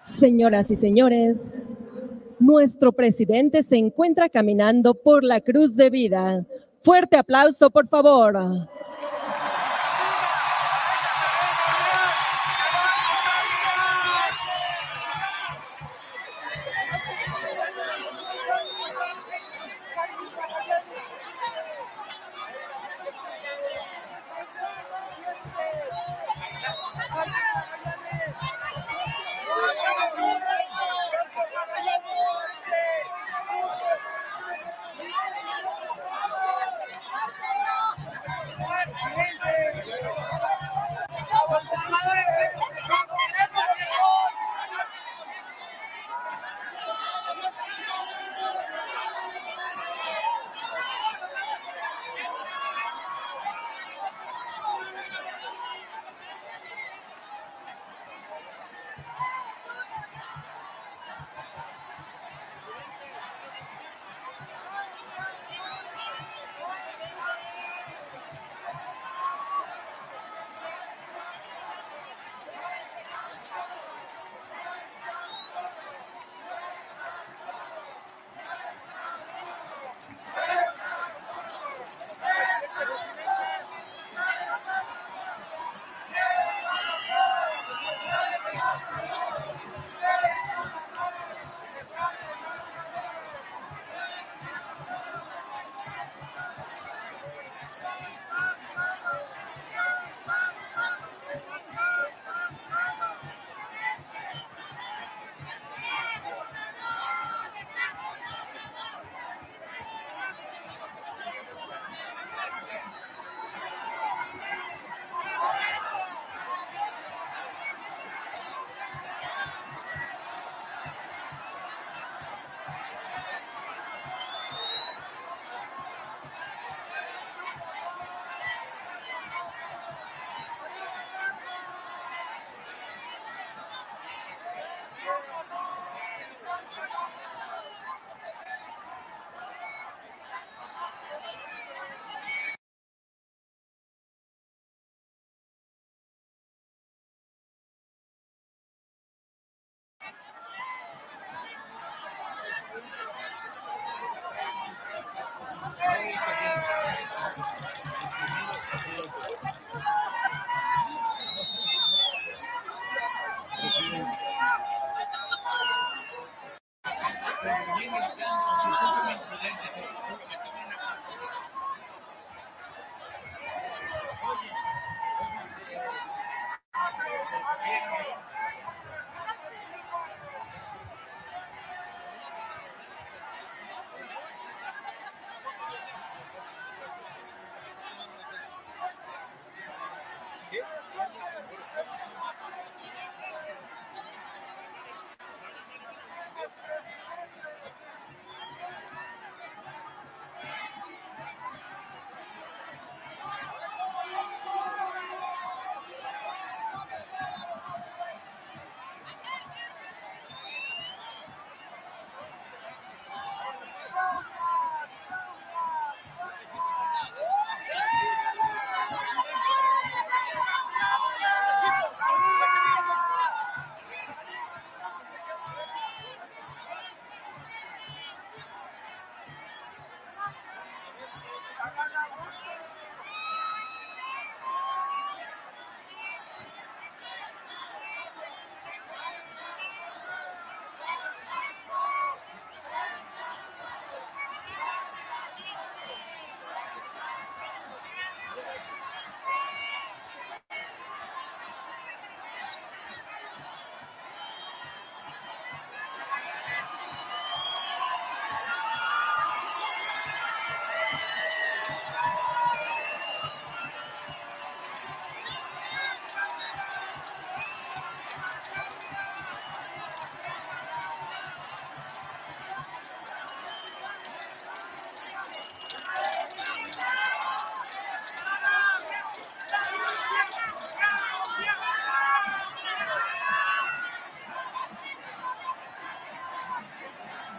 Señoras y señores, nuestro presidente se encuentra caminando por la Cruz de Vida. Fuerte aplauso, por favor.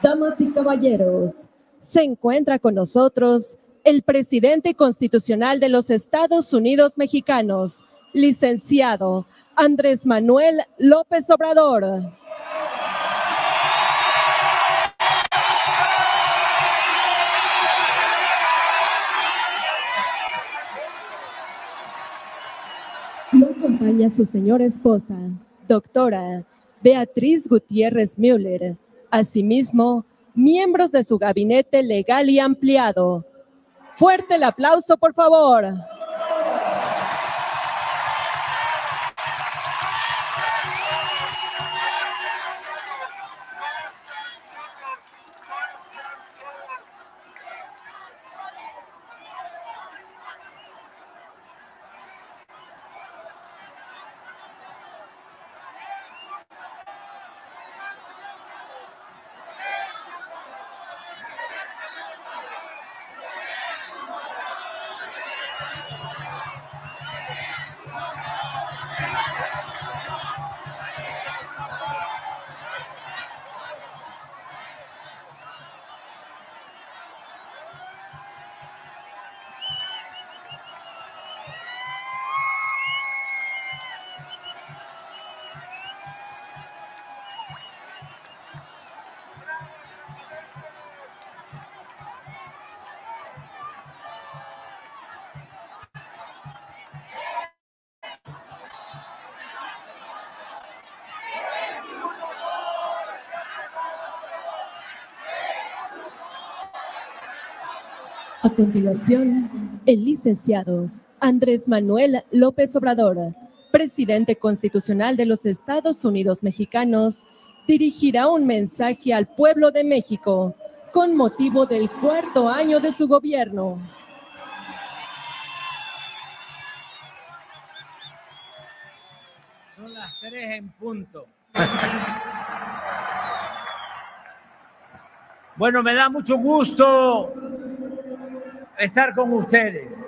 Damas y caballeros, se encuentra con nosotros el presidente constitucional de los Estados Unidos mexicanos, licenciado Andrés Manuel López Obrador. acompaña su señora esposa, doctora Beatriz Gutiérrez Müller. Asimismo, miembros de su gabinete legal y ampliado. Fuerte el aplauso, por favor. A continuación, el licenciado Andrés Manuel López Obrador, presidente constitucional de los Estados Unidos mexicanos, dirigirá un mensaje al pueblo de México con motivo del 4º año de su gobierno. Son las 3 en punto. Bueno, me da mucho gusto estar con ustedes.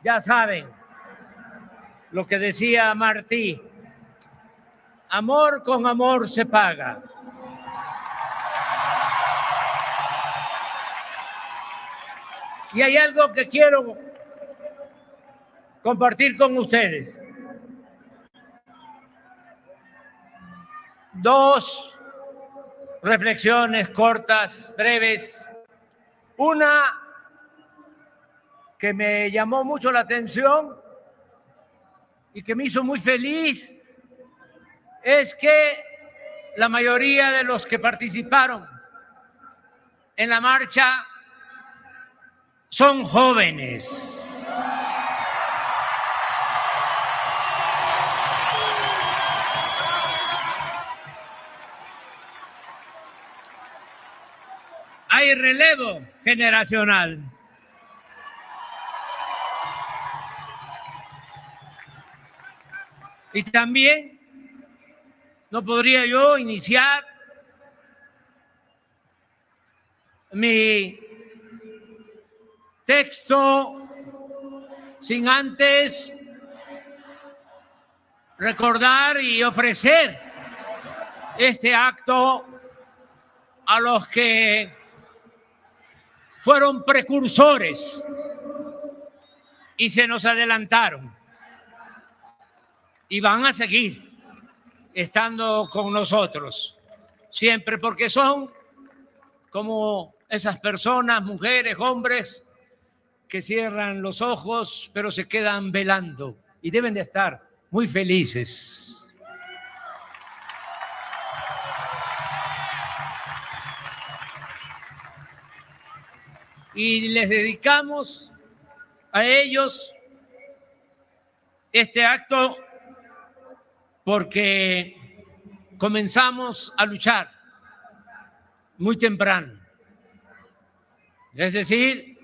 Ya saben lo que decía Martí, amor con amor se paga. Y hay algo que quiero compartir con ustedes. 2 reflexiones cortas, breves. Una que me llamó mucho la atención y que me hizo muy feliz es que la mayoría de los que participaron en la marcha son jóvenes. Hay relevo generacional. Y también no podría yo iniciar mi texto sin antes recordar y ofrecer este acto a los que fueron precursores y se nos adelantaron y van a seguir estando con nosotros siempre, porque son como esas personas, mujeres, hombres, que cierran los ojos pero se quedan velando y deben de estar muy felices. Y les dedicamos a ellos este acto porque comenzamos a luchar muy temprano, es decir,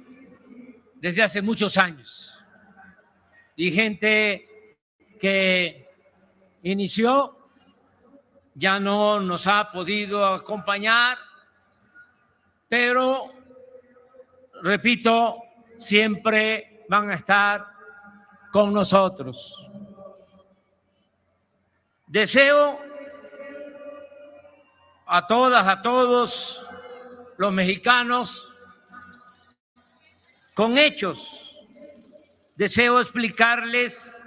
desde hace muchos años. Y gente que inició ya no nos ha podido acompañar, pero repito, siempre van a estar con nosotros. Deseo a todas, a todos los mexicanos, con hechos, deseo explicarles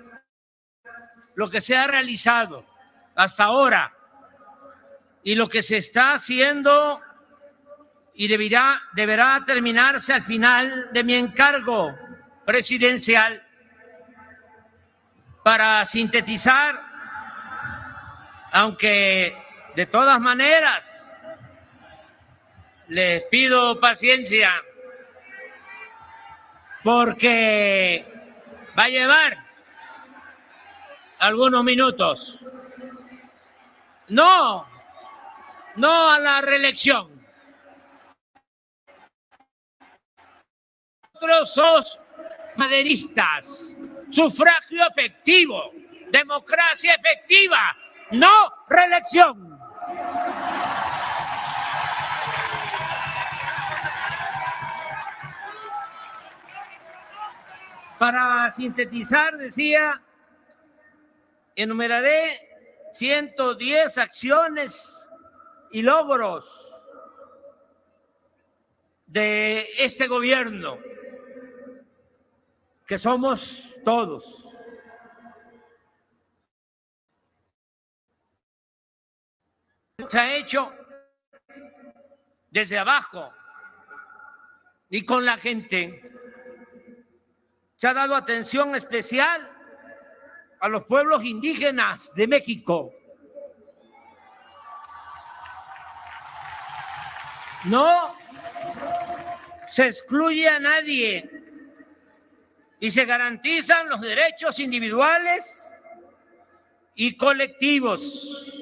lo que se ha realizado hasta ahora y lo que se está haciendo y deberá terminarse al final de mi encargo presidencial. Para sintetizar, aunque de todas maneras les pido paciencia porque va a llevar algunos minutos. No a la reelección. Nosotros somos maderistas, sufragio efectivo, democracia efectiva, no reelección. Para sintetizar, decía, enumeraré 110 acciones y logros de este gobierno, que somos todos. Se ha hecho desde abajo y con la gente. Se ha dado atención especial a los pueblos indígenas de México. No se excluye a nadie y se garantizan los derechos individuales y colectivos.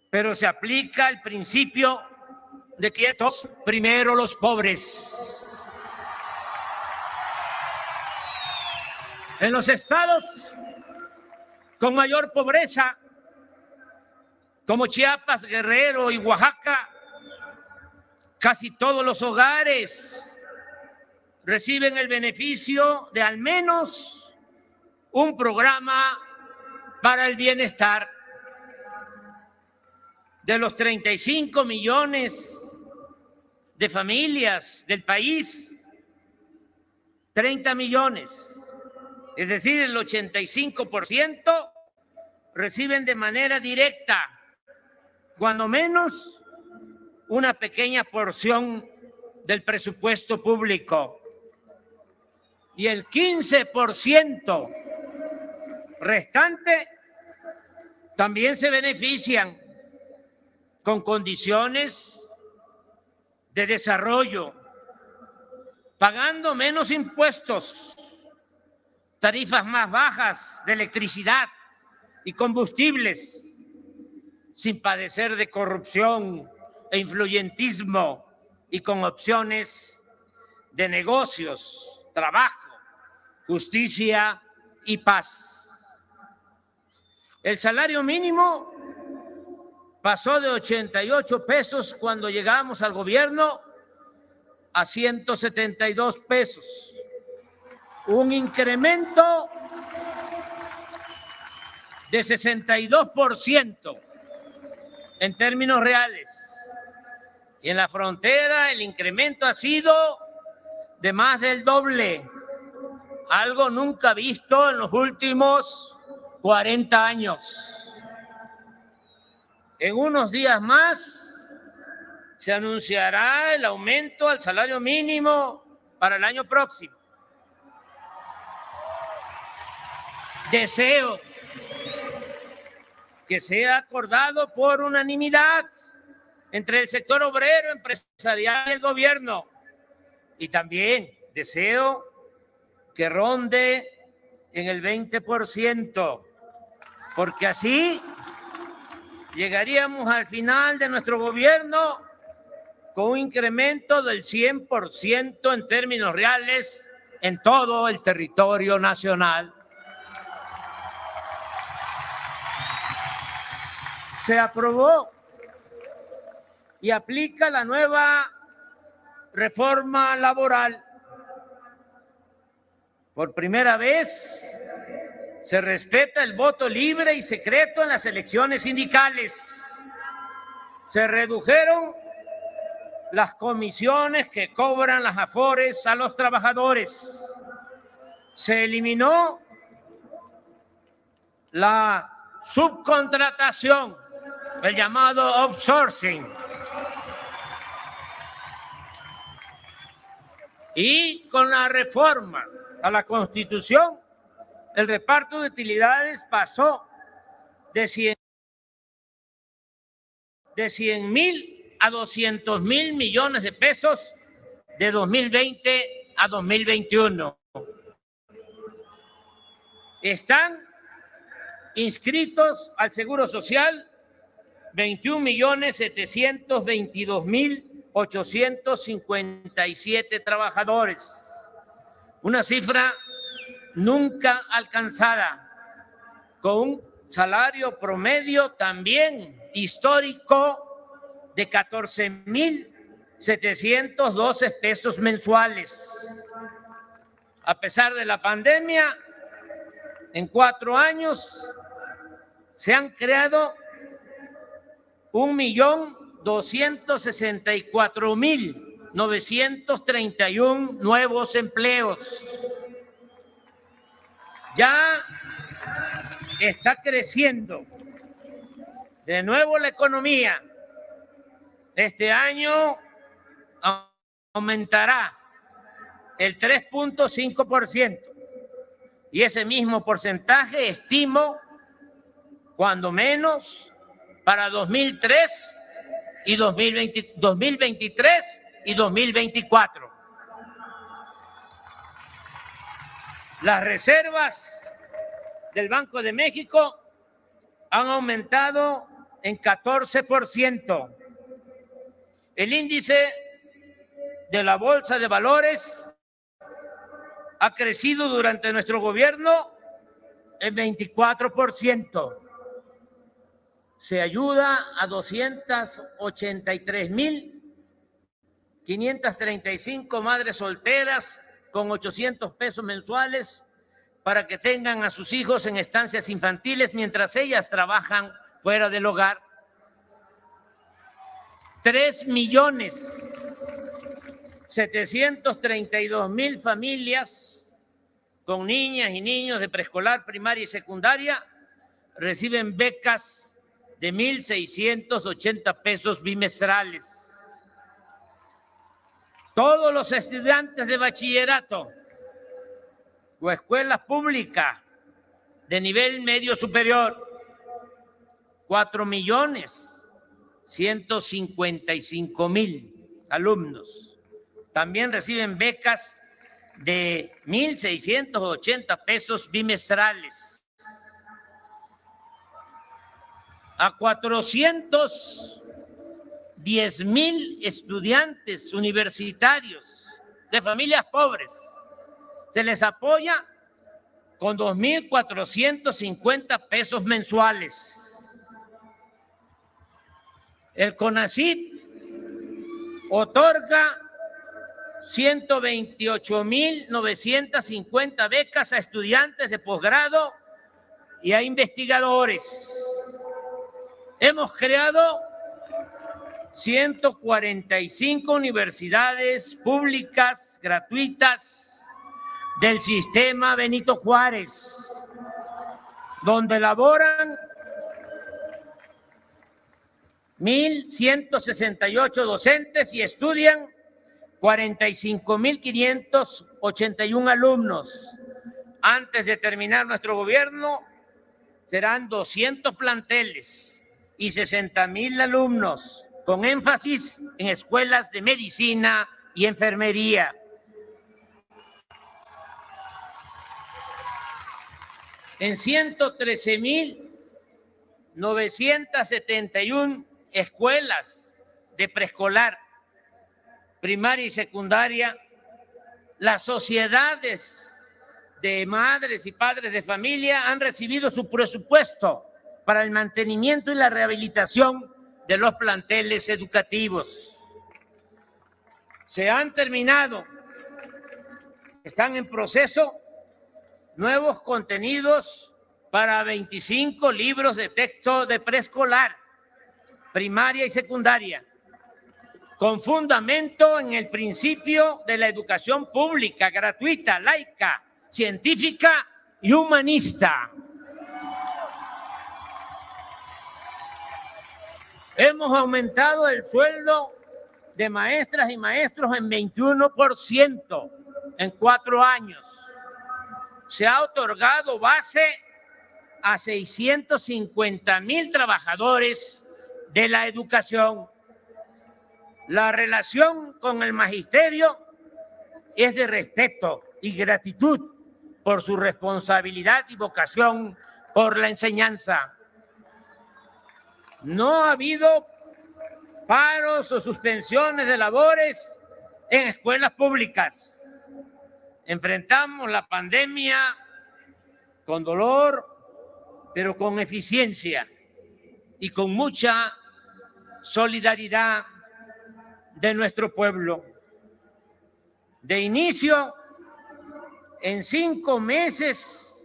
Pero se aplica el principio de que primero los pobres. En los estados con mayor pobreza, como Chiapas, Guerrero y Oaxaca, casi todos los hogares reciben el beneficio de al menos un programa para el bienestar. De los 35 millones de familias del país, 30 millones, es decir, el 85%, reciben de manera directa, cuando menos, una pequeña porción del presupuesto público. Y el 15% restante también se benefician con condiciones de desarrollo, pagando menos impuestos, tarifas más bajas de electricidad y combustibles, sin padecer de corrupción e influyentismo y con opciones de negocios, trabajo, justicia y paz. El salario mínimo pasó de 88 pesos cuando llegamos al gobierno a 172 pesos. Un incremento de 62% en términos reales. Y en la frontera el incremento ha sido de más del doble, algo nunca visto en los últimos 40 años. En unos días más se anunciará el aumento al salario mínimo para el año próximo. Deseo que sea acordado por unanimidad entre el sector obrero, empresarial y el gobierno. Y también deseo que ronde en el 20%, porque así llegaríamos al final de nuestro gobierno con un incremento del 100% en términos reales en todo el territorio nacional. Se aprobó y aplica la nueva reforma laboral. Por primera vez se respeta el voto libre y secreto en las elecciones sindicales. Se redujeron las comisiones que cobran las AFORES a los trabajadores. Se eliminó la subcontratación el llamado outsourcing. Y con la reforma a la Constitución, el reparto de utilidades pasó de 100.000 a 200.000 millones de pesos de 2020 a 2021. Están inscritos al Seguro Social 21.722.857 trabajadores, una cifra nunca alcanzada, con un salario promedio también histórico de 14.712 pesos mensuales. A pesar de la pandemia, en 4 años se han creado 1.264.931 nuevos empleos. Ya está creciendo de nuevo la economía. Este año aumentará el 3.5%. Y ese mismo porcentaje estimo, cuando menos, para 2023 y 2024. Las reservas del Banco de México han aumentado en 14%. El índice de la Bolsa de Valores ha crecido durante nuestro gobierno en 24%. Se ayuda a 283.535 madres solteras con 800 pesos mensuales para que tengan a sus hijos en estancias infantiles mientras ellas trabajan fuera del hogar. 3.732.000 familias con niñas y niños de preescolar, primaria y secundaria reciben becas de 1.680 pesos bimestrales. Todos los estudiantes de bachillerato o escuela pública de nivel medio superior, 4.155.000 alumnos, también reciben becas de 1.680 pesos bimestrales. A 410.000 estudiantes universitarios de familias pobres se les apoya con 2.450 pesos mensuales. El CONACYT otorga 128.950 becas a estudiantes de posgrado y a investigadores. Hemos creado 145 universidades públicas gratuitas del sistema Benito Juárez, donde laboran 1.168 docentes y estudian 45.581 alumnos. Antes de terminar nuestro gobierno, serán 200 planteles y 60.000 alumnos, con énfasis en escuelas de medicina y enfermería. En 113.971 escuelas de preescolar, primaria y secundaria, las sociedades de madres y padres de familia han recibido su presupuesto para el mantenimiento y la rehabilitación de los planteles educativos. Se han terminado, están en proceso, nuevos contenidos para 25 libros de texto de preescolar, primaria y secundaria, con fundamento en el principio de la educación pública, gratuita, laica, científica y humanista. Hemos aumentado el sueldo de maestras y maestros en 21% en 4 años. Se ha otorgado base a 650,000 trabajadores de la educación. La relación con el magisterio es de respeto y gratitud por su responsabilidad y vocación por la enseñanza. No ha habido paros o suspensiones de labores en escuelas públicas. Enfrentamos la pandemia con dolor, pero con eficiencia y con mucha solidaridad de nuestro pueblo. De inicio, en 5 meses,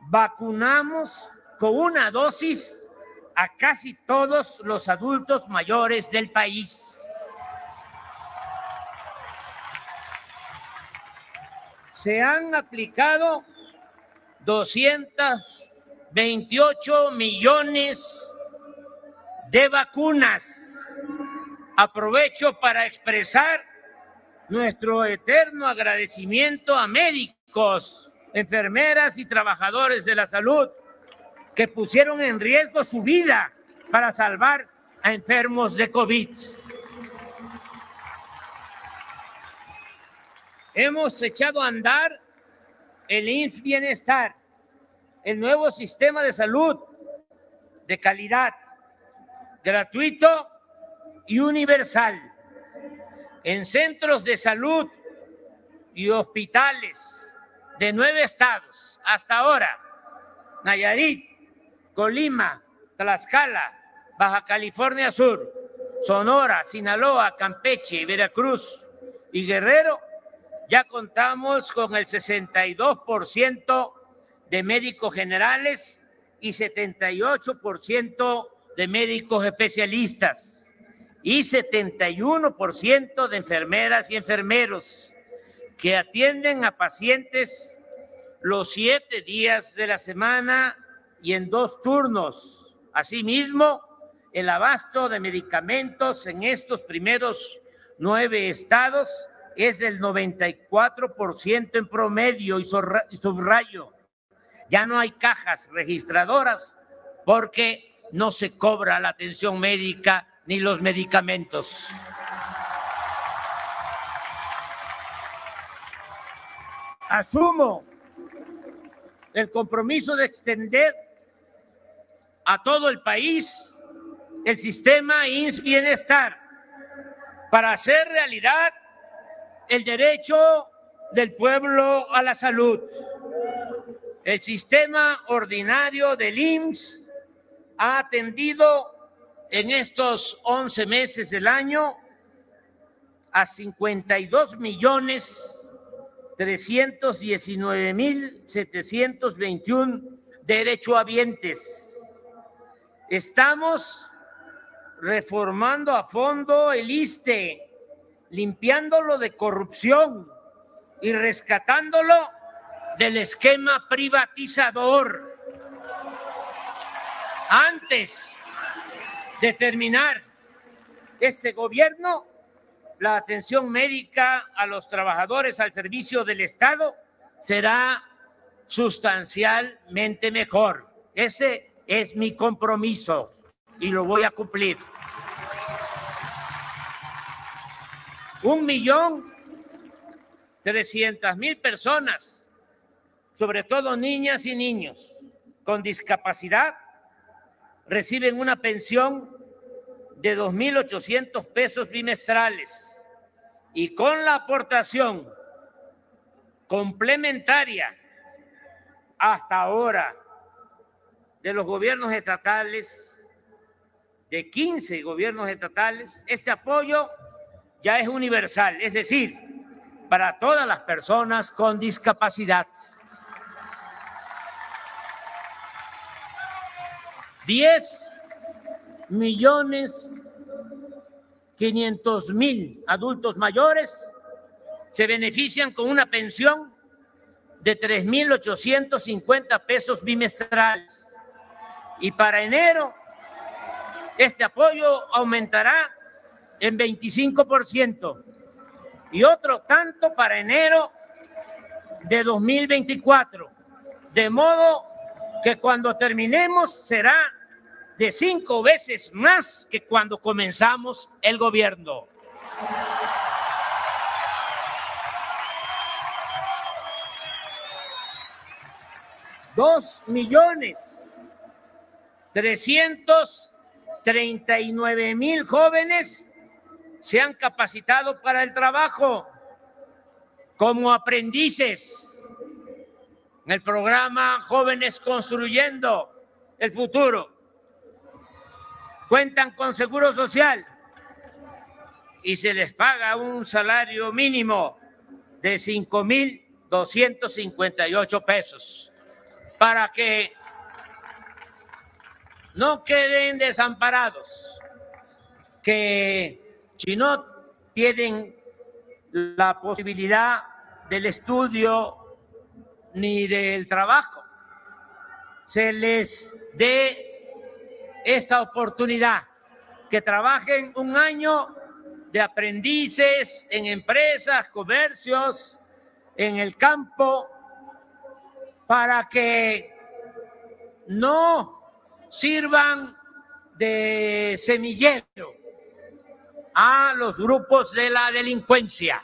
vacunamos con una dosis a casi todos los adultos mayores del país. Se han aplicado 228 millones de vacunas. Aprovecho para expresar nuestro eterno agradecimiento a médicos, enfermeras y trabajadores de la salud que pusieron en riesgo su vida para salvar a enfermos de COVID. Hemos echado a andar el IMSS Bienestar, el nuevo sistema de salud de calidad, gratuito y universal. En centros de salud y hospitales de 9 estados hasta ahora: Nayarit, Colima, Tlaxcala, Baja California Sur, Sonora, Sinaloa, Campeche, Veracruz y Guerrero, ya contamos con el 62% de médicos generales y 78% de médicos especialistas y 71% de enfermeras y enfermeros que atienden a pacientes los 7 días de la semana y en 2 turnos. Asimismo, el abasto de medicamentos en estos primeros 9 estados es del 94% en promedio, y subrayo, ya no hay cajas registradoras porque no se cobra la atención médica ni los medicamentos. Asumo el compromiso de extender a todo el país el sistema IMSS Bienestar para hacer realidad el derecho del pueblo a la salud. El sistema ordinario del IMSS ha atendido en estos 11 meses del año a 52,319,721 derechohabientes. Estamos reformando a fondo el ISSSTE, limpiándolo de corrupción y rescatándolo del esquema privatizador. Antes de terminar este gobierno, la atención médica a los trabajadores al servicio del Estado será sustancialmente mejor. Ese es mi compromiso y lo voy a cumplir. 1,300,000 personas, sobre todo niñas y niños con discapacidad, reciben una pensión de 2,800 pesos bimestrales, y con la aportación complementaria hasta ahora de los gobiernos estatales, de 15 gobiernos estatales, este apoyo ya es universal, es decir, para todas las personas con discapacidad. 10,500,000 adultos mayores se benefician con una pensión de 3,850 pesos bimestrales. Y para enero, este apoyo aumentará en 25% y otro tanto para enero de 2024. De modo que cuando terminemos será de 5 veces más que cuando comenzamos el gobierno. $2.339.000 jóvenes se han capacitado para el trabajo como aprendices en el programa Jóvenes Construyendo el Futuro. Cuentan con seguro social y se les paga un salario mínimo de 5.258 pesos para que no queden desamparados, que si no tienen la posibilidad del estudio ni del trabajo, se les dé esta oportunidad, que trabajen un año de aprendices en empresas, comercios, en el campo, para que no sirvan de semillero a los grupos de la delincuencia,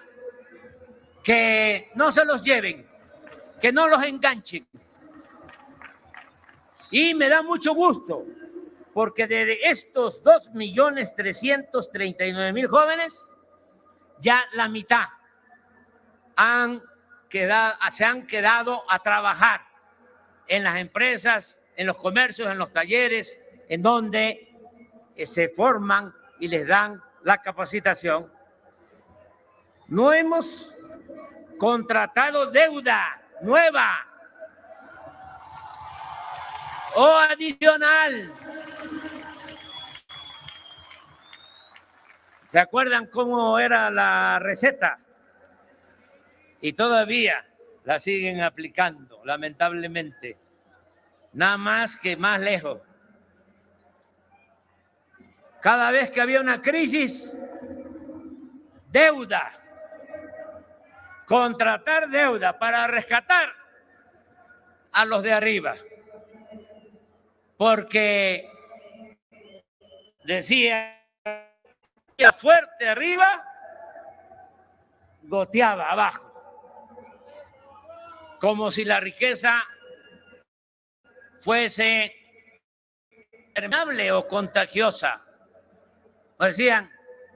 que no se los lleven, que no los enganchen. Y me da mucho gusto, porque de estos 2.339.000 jóvenes, ya la mitad se han quedado a trabajar en las empresas, en los comercios, en los talleres, en donde se forman y les dan la capacitación. No hemos contratado deuda nueva o adicional. ¿Se acuerdan cómo era la receta? Y todavía la siguen aplicando, lamentablemente. Nada más que más lejos. Cada vez que había una crisis, deuda. Contratar deuda para rescatar a los de arriba. Porque decía fuerte arriba, goteaba abajo. Como si la riqueza fuese permeable o contagiosa. O decían,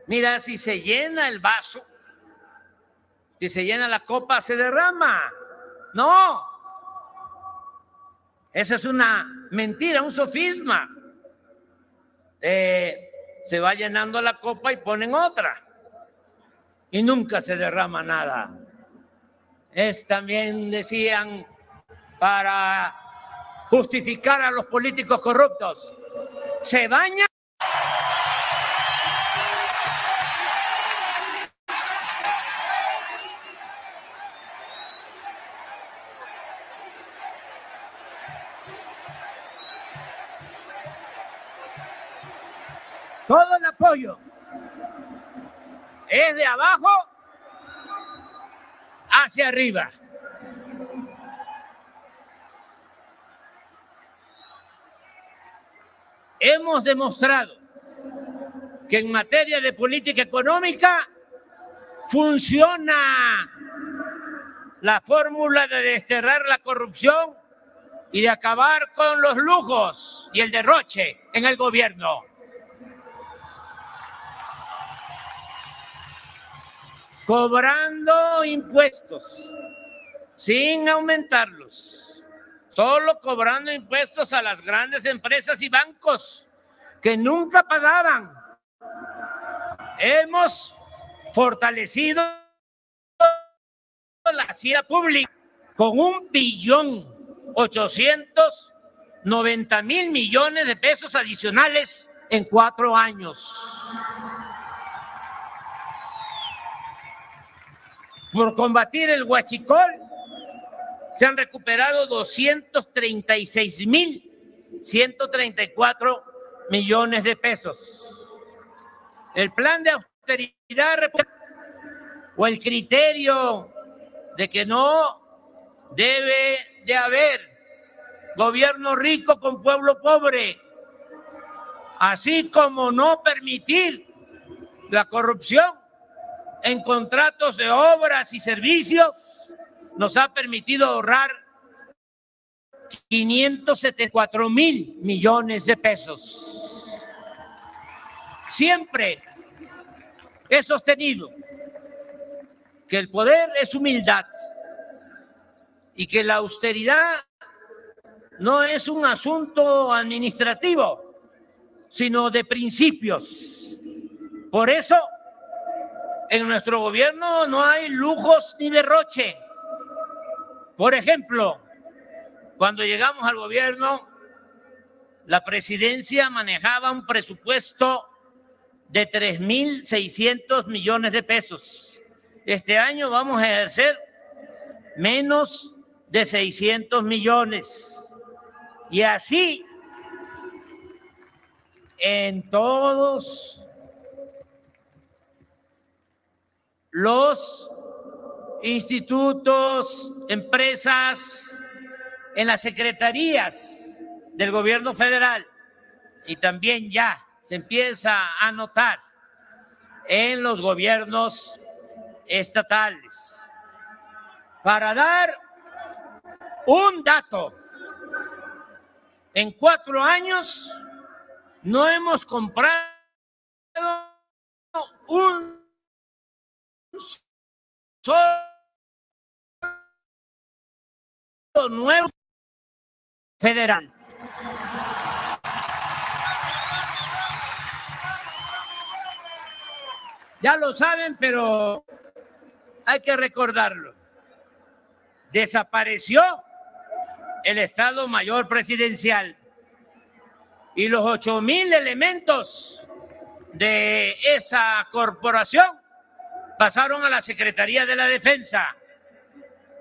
mira, si se llena el vaso, si se llena la copa, se derrama. No, esa es una mentira, un sofisma. Se va llenando la copa y ponen otra. Y nunca se derrama nada. También decían, para justificar a los políticos corruptos, se baña. Todo el apoyo es de abajo hacia arriba. Hemos demostrado que en materia de política económica funciona la fórmula de desterrar la corrupción y de acabar con los lujos y el derroche en el gobierno. Cobrando impuestos sin aumentarlos, solo cobrando impuestos a las grandes empresas y bancos que nunca pagaban. Hemos fortalecido la hacienda pública con 1.890.000 millones de pesos adicionales en 4 años. Por combatir el huachicol, se han recuperado 236.000 134 millones de pesos. El plan de austeridad o el criterio de que no debe de haber gobierno rico con pueblo pobre, así como no permitir la corrupción en contratos de obras y servicios, nos ha permitido ahorrar 574,000 millones de pesos. Siempre he sostenido que el poder es humildad y que la austeridad no es un asunto administrativo, sino de principios. Por eso, en nuestro gobierno no hay lujos ni derroche. Por ejemplo, cuando llegamos al gobierno, la presidencia manejaba un presupuesto de 3,600 millones de pesos. Este año vamos a ejercer menos de 600 millones. Y así en todos los institutos, empresas, en las secretarías del gobierno federal, y también ya se empieza a notar en los gobiernos estatales. Para dar un dato, en 4 años no hemos comprado un solo nuevo federal. Ya lo saben, pero hay que recordarlo. Desapareció el Estado Mayor Presidencial y los 8,000 elementos de esa corporación pasaron a la Secretaría de la Defensa.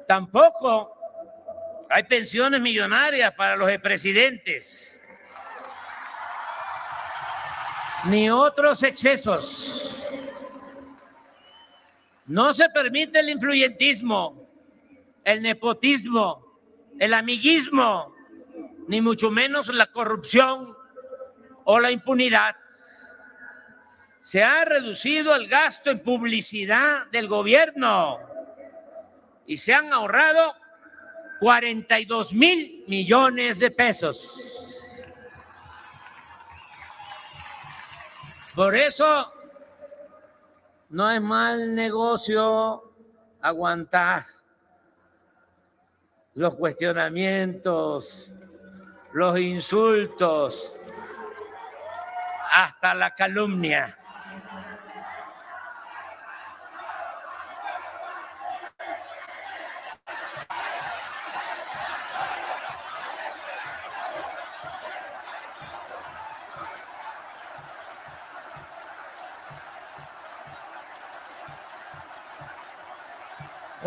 Tampoco hay pensiones millonarias para los expresidentes, ni otros excesos. No se permite el influyentismo, el nepotismo, el amiguismo, ni mucho menos la corrupción o la impunidad. Se ha reducido el gasto en publicidad del gobierno y se han ahorrado 42,000 millones de pesos. Por eso no es mal negocio aguantar los cuestionamientos, los insultos, hasta la calumnia.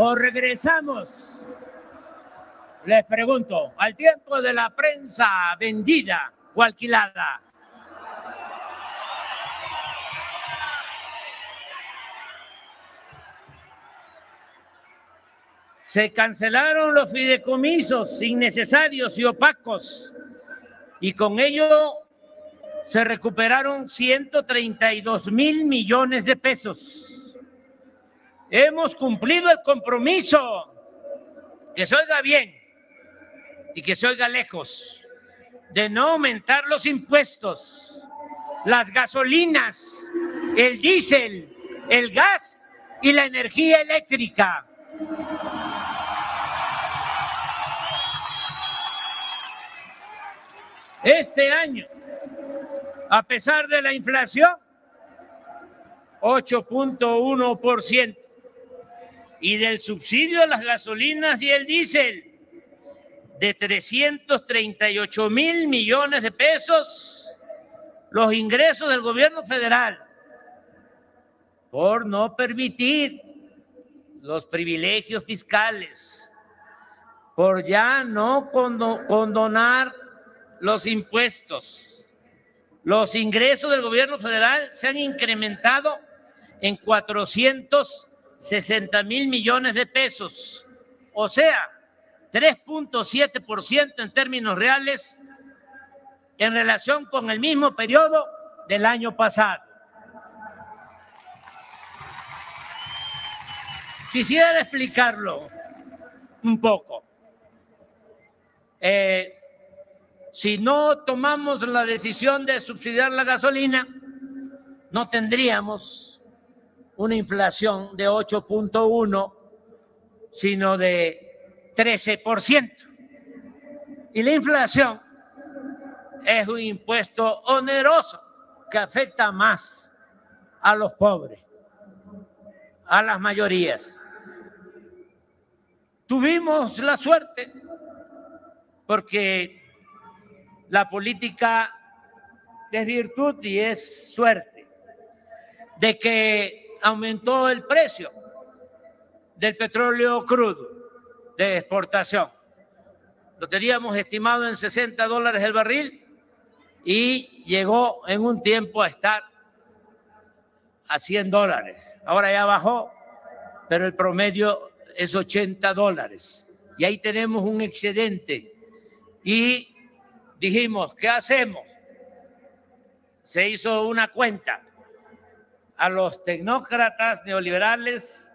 ¿O regresamos, les pregunto, al tiempo de la prensa vendida o alquilada? Se cancelaron los fideicomisos innecesarios y opacos y con ello se recuperaron 132,000 millones de pesos. Hemos cumplido el compromiso, que se oiga bien y que se oiga lejos, de no aumentar los impuestos, las gasolinas, el diésel, el gas y la energía eléctrica. Este año, a pesar de la inflación, 8.1%, y del subsidio a las gasolinas y el diésel de 338,000 millones de pesos, los ingresos del gobierno federal, por no permitir los privilegios fiscales, por ya no condonar los impuestos. Los ingresos del gobierno federal se han incrementado en 460,000 millones de pesos, o sea, 3.7% en términos reales en relación con el mismo periodo del año pasado. Quisiera explicarlo un poco. Si no tomamos la decisión de subsidiar la gasolina, no tendríamos una inflación de 8.1, sino de 13%. Y la inflación es un impuesto oneroso que afecta más a los pobres, a las mayorías. Tuvimos la suerte porque la política es virtud y es suerte, de que aumentó el precio del petróleo crudo de exportación. Lo teníamos estimado en $60 el barril y llegó en un tiempo a estar a $100. Ahora ya bajó, pero el promedio es $80. Y ahí tenemos un excedente. Y dijimos, ¿qué hacemos? Se hizo una cuenta. A los tecnócratas neoliberales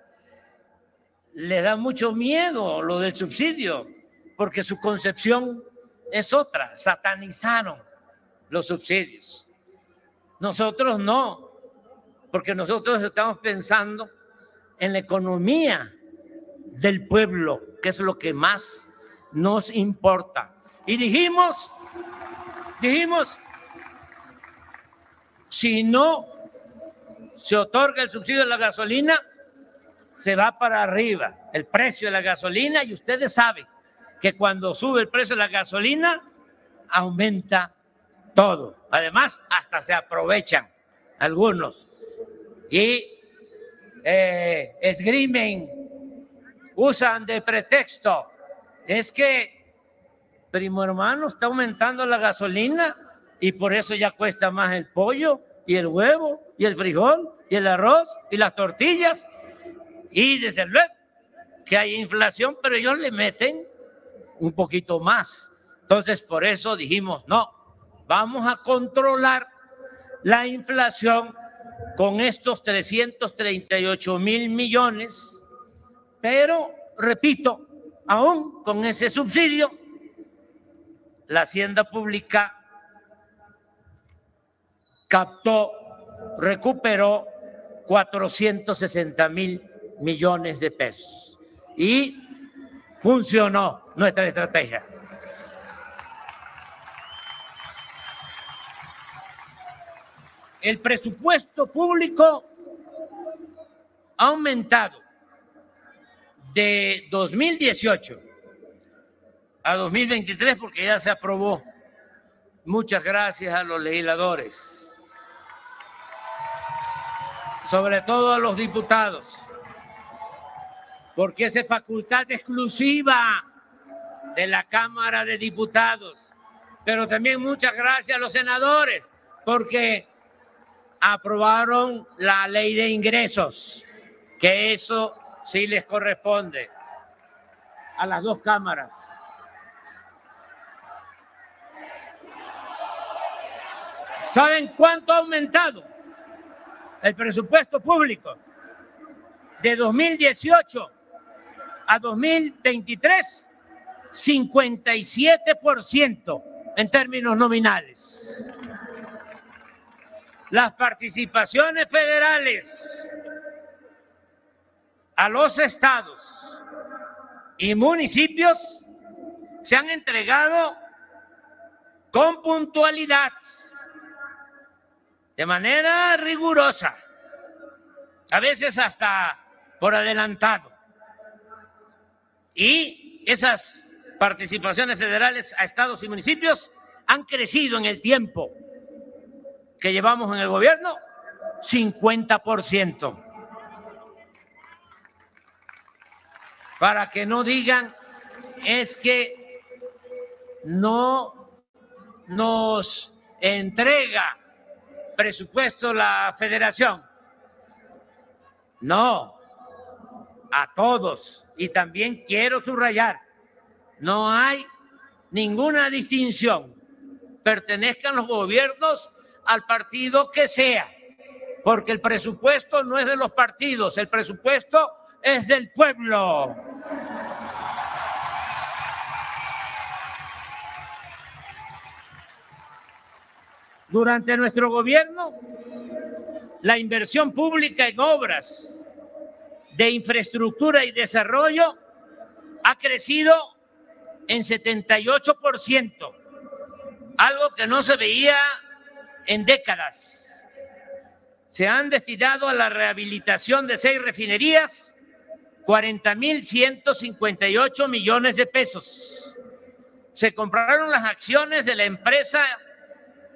les da mucho miedo lo del subsidio, porque su concepción es otra. Satanizaron los subsidios. Nosotros no, porque nosotros estamos pensando en la economía del pueblo, que es lo que más nos importa. Y dijimos, si no se otorga el subsidio de la gasolina, se va para arriba el precio de la gasolina, y ustedes saben que cuando sube el precio de la gasolina, aumenta todo. Además, hasta se aprovechan algunos y esgrimen, usan de pretexto. Es que primo hermano está aumentando la gasolina y por eso ya cuesta más el pollo y el huevo y el frijol y el arroz y las tortillas, y desde luego que hay inflación, pero ellos le meten un poquito más. Entonces por eso dijimos, no, vamos a controlar la inflación con estos 338,000 millones, pero repito, aún con ese subsidio, la Hacienda Pública recuperó 460,000 millones de pesos y funcionó nuestra estrategia. El presupuesto público ha aumentado de 2018 a 2023 porque ya se aprobó. Muchas gracias a los legisladores, sobre todo a los diputados, porque es facultad exclusiva de la Cámara de Diputados. Pero también muchas gracias a los senadores, porque aprobaron la ley de ingresos, que eso sí les corresponde a las dos cámaras. ¿Saben cuánto ha aumentado el presupuesto público de 2018 a 2023? 57% en términos nominales. Las participaciones federales a los estados y municipios se han entregado con puntualidad, de manera rigurosa, a veces hasta por adelantado. Y esas participaciones federales a estados y municipios han crecido en el tiempo que llevamos en el gobierno, 50%. Para que no digan, es que no nos entrega presupuesto la Federación. No, a todos. Y también quiero subrayar, no hay ninguna distinción. Pertenezcan los gobiernos al partido que sea, porque el presupuesto no es de los partidos, el presupuesto es del pueblo. Durante nuestro gobierno, la inversión pública en obras de infraestructura y desarrollo ha crecido en 78%, algo que no se veía en décadas. Se han destinado a la rehabilitación de 6 refinerías 40.158 millones de pesos. Se compraron las acciones de la empresa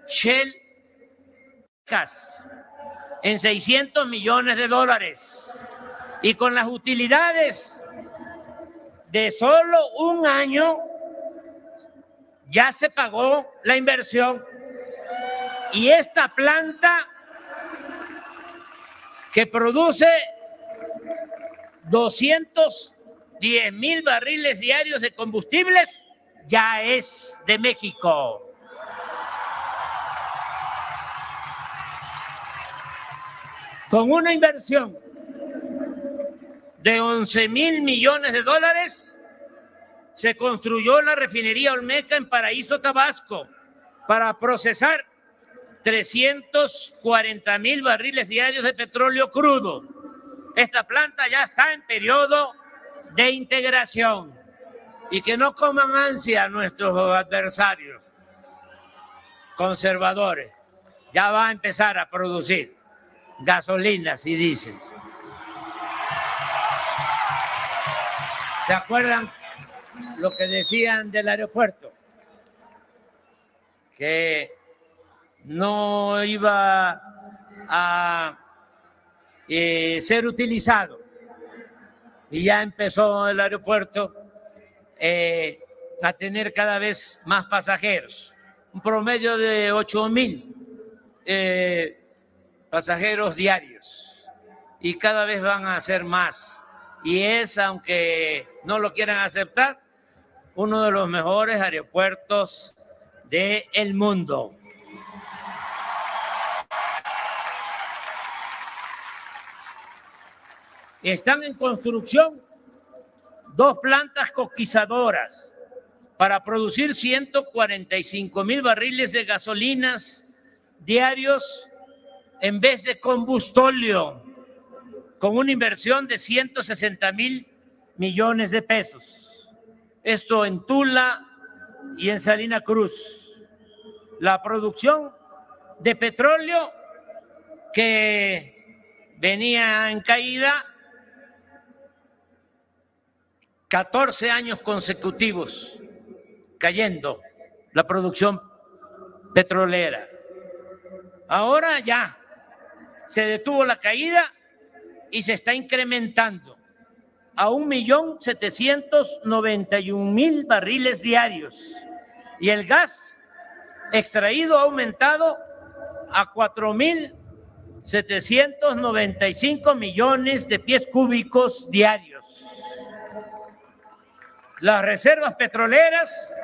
Shell Gas en 600 millones de dólares. Y con las utilidades de solo un año ya se pagó la inversión. Y esta planta que produce 210,000 barriles diarios de combustibles ya es de México. Con una inversión de 11,000 millones de dólares, se construyó la refinería Olmeca en Paraíso, Tabasco, para procesar 340,000 barriles diarios de petróleo crudo. Esta planta ya está en periodo de integración. Y que no coman ansia nuestros adversarios conservadores. Ya va a empezar a producir gasolinas y diésel. ¿Se acuerdan lo que decían del aeropuerto? Que no iba a ser utilizado. Y ya empezó el aeropuerto a tener cada vez más pasajeros. Un promedio de 8,000 pasajeros diarios. Y cada vez van a ser más. Y es, aunque no lo quieran aceptar, uno de los mejores aeropuertos del mundo. Están en construcción 2 plantas coquizadoras para producir 145,000 barriles de gasolinas diarios en vez de combustóleo, con una inversión de 160,000 millones de pesos. Esto en Tula y en Salina Cruz. La producción de petróleo que venía en caída 14 años consecutivos cayendo la producción petrolera. Ahora ya se detuvo la caída y se está incrementando a 1.791.000 barriles diarios. Y el gas extraído ha aumentado a 4.795 millones de pies cúbicos diarios. Las reservas petroleras,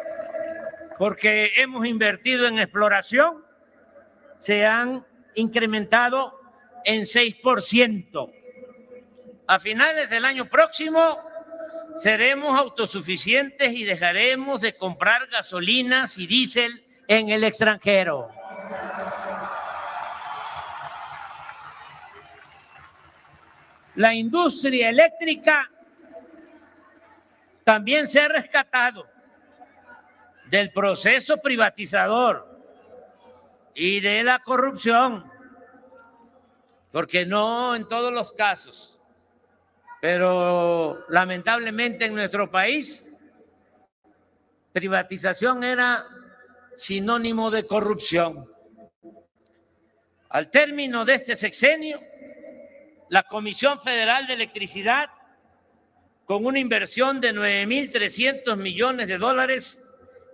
porque hemos invertido en exploración, se han incrementado en 6%. A finales del año próximo seremos autosuficientes y dejaremos de comprar gasolinas y diésel en el extranjero. La industria eléctrica también se ha rescatado del proceso privatizador y de la corrupción, porque no en todos los casos, pero lamentablemente en nuestro país privatización era sinónimo de corrupción. Al término de este sexenio, la Comisión Federal de Electricidad, con una inversión de 9.300 millones de dólares,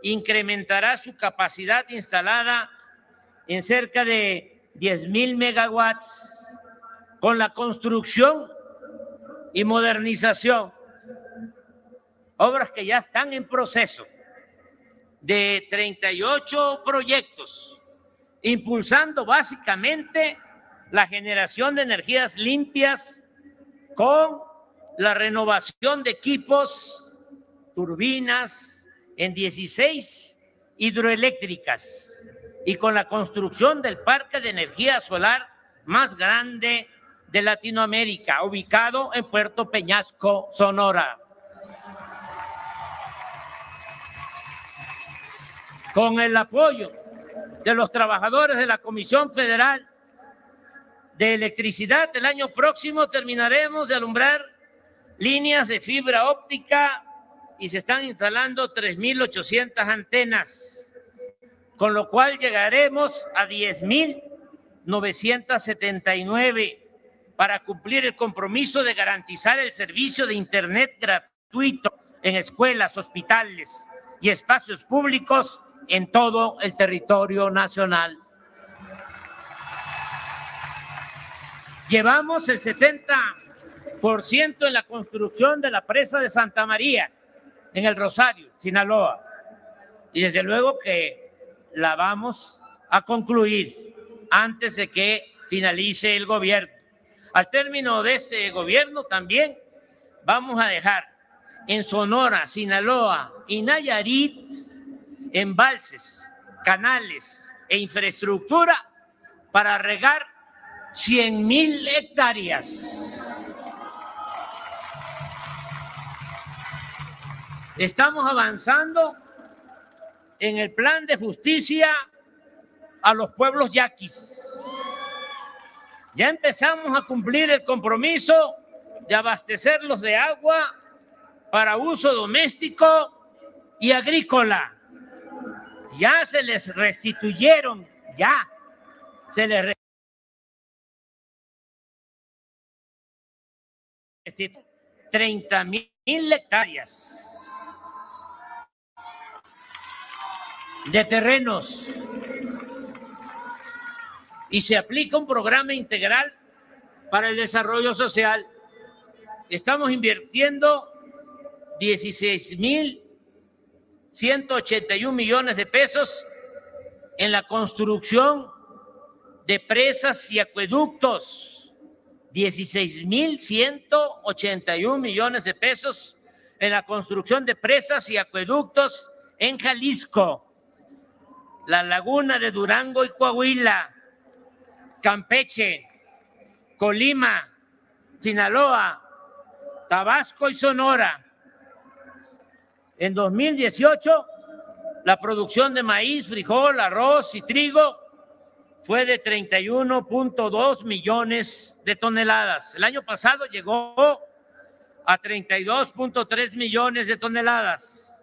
incrementará su capacidad instalada en cerca de 10,000 megawatts con la construcción y modernización, obras que ya están en proceso, de 38 proyectos, impulsando básicamente la generación de energías limpias con la renovación de equipos, turbinas en 16 hidroeléctricas y con la construcción del parque de energía solar más grande de Latinoamérica, ubicado en Puerto Peñasco, Sonora. Con el apoyo de los trabajadores de la Comisión Federal de Electricidad, el año próximo terminaremos de alumbrar líneas de fibra óptica y se están instalando 3,800 antenas, con lo cual llegaremos a 10,979 para cumplir el compromiso de garantizar el servicio de Internet gratuito en escuelas, hospitales y espacios públicos en todo el territorio nacional. Llevamos el 70% en la construcción de la presa de Santa María, en el Rosario, Sinaloa. Y desde luego que la vamos a concluir antes de que finalice el gobierno. Al término de este gobierno también vamos a dejar en Sonora, Sinaloa y Nayarit embalses, canales e infraestructura para regar 100,000 hectáreas. Estamos avanzando en el plan de justicia a los pueblos yaquis. Ya empezamos a cumplir el compromiso de abastecerlos de agua para uso doméstico y agrícola. Ya se les restituyeron, ya se les restituyeron 30,000 hectáreas de terrenos y se aplica un programa integral para el desarrollo social. Estamos invirtiendo 16,181 millones de pesos en la construcción de presas y acueductos, 16,181 millones de pesos en la construcción de presas y acueductos en Jalisco, la laguna de Durango y Coahuila, Campeche, Colima, Sinaloa, Tabasco y Sonora. En 2018, la producción de maíz, frijol, arroz y trigo fue de 31,2 millones de toneladas. El año pasado llegó a 32,3 millones de toneladas,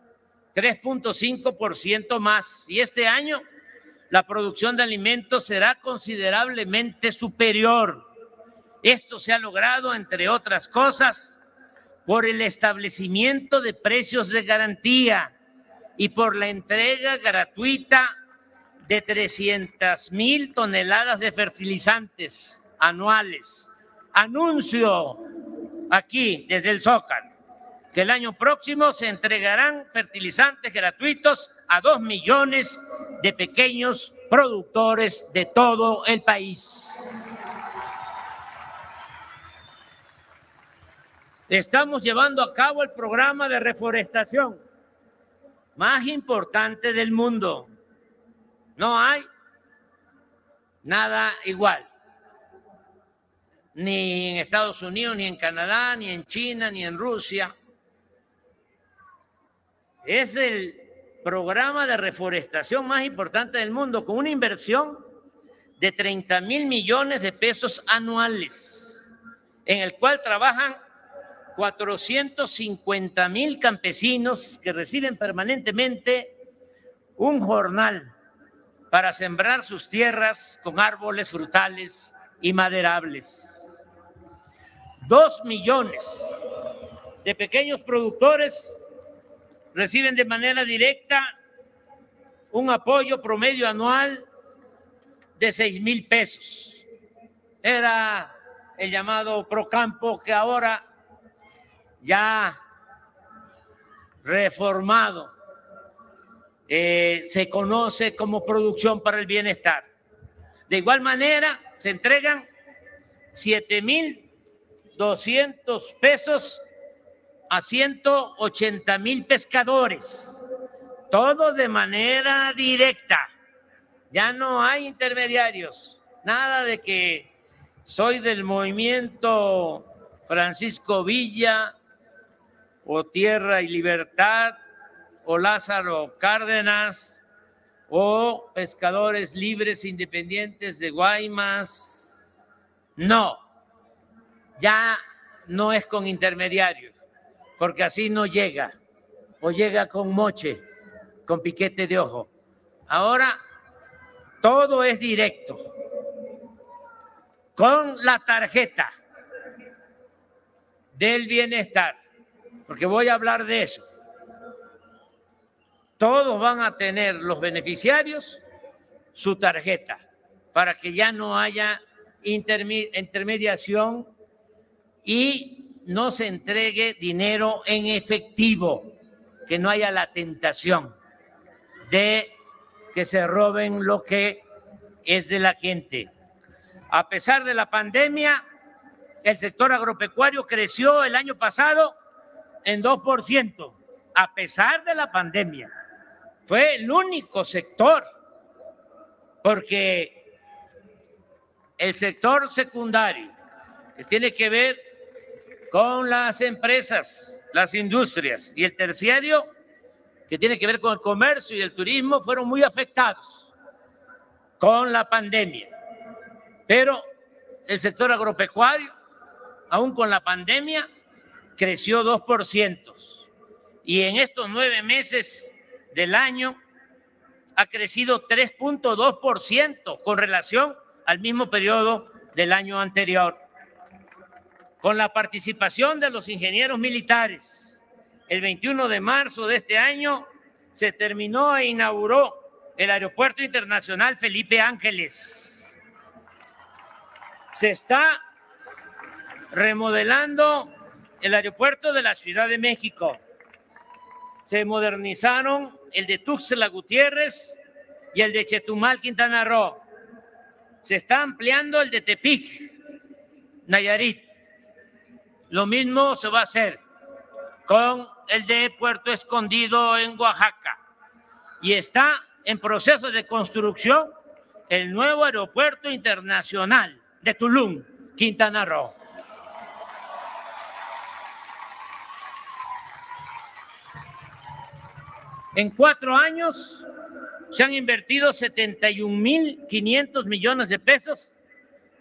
3,5% más. Y este año la producción de alimentos será considerablemente superior. Esto se ha logrado, entre otras cosas, por el establecimiento de precios de garantía y por la entrega gratuita de 300,000 toneladas de fertilizantes anuales. Anuncio aquí desde el Zócalo que el año próximo se entregarán fertilizantes gratuitos a 2 millones de pequeños productores de todo el país. Estamos llevando a cabo el programa de reforestación más importante del mundo. No hay nada igual, ni en Estados Unidos, ni en Canadá, ni en China, ni en Rusia. Es el programa de reforestación más importante del mundo, con una inversión de 30,000 millones de pesos anuales, en el cual trabajan 450,000 campesinos que reciben permanentemente un jornal para sembrar sus tierras con árboles frutales y maderables. 2 millones de pequeños productores reciben de manera directa un apoyo promedio anual de 6,000 pesos. Era el llamado Procampo, que ahora ya reformado se conoce como Producción para el Bienestar. De igual manera, se entregan 7,200 pesos a 180,000 pescadores, todo de manera directa. Ya no hay intermediarios, nada de que soy del movimiento Francisco Villa o Tierra y Libertad o Lázaro Cárdenas o pescadores libres independientes de Guaymas. No, ya no es con intermediarios, porque así no llega, o llega con moche, con piquete de ojo. Ahora todo es directo, con la tarjeta del bienestar, porque voy a hablar de eso. Todos van a tener los beneficiarios su tarjeta para que ya no haya intermediación y no se entregue dinero en efectivo, que no haya la tentación de que se roben lo que es de la gente. A pesar de la pandemia, el sector agropecuario creció el año pasado en 2%, a pesar de la pandemia. Fue el único sector, porque el sector secundario, que tiene que ver con las empresas, las industrias, y el terciario, que tiene que ver con el comercio y el turismo, fueron muy afectados con la pandemia. Pero el sector agropecuario, aún con la pandemia, creció 2%. Y en estos 9 meses del año ha crecido 3.2% con relación al mismo periodo del año anterior. Con la participación de los ingenieros militares, el 21 de marzo de este año se terminó e inauguró el Aeropuerto Internacional Felipe Ángeles. Se está remodelando el aeropuerto de la Ciudad de México. Se modernizaron el de Tuxtla Gutiérrez y el de Chetumal, Quintana Roo. Se está ampliando el de Tepic, Nayarit. Lo mismo se va a hacer con el de Puerto Escondido en Oaxaca. Y está en proceso de construcción el nuevo aeropuerto internacional de Tulum, Quintana Roo. En 4 años se han invertido 71,500 millones de pesos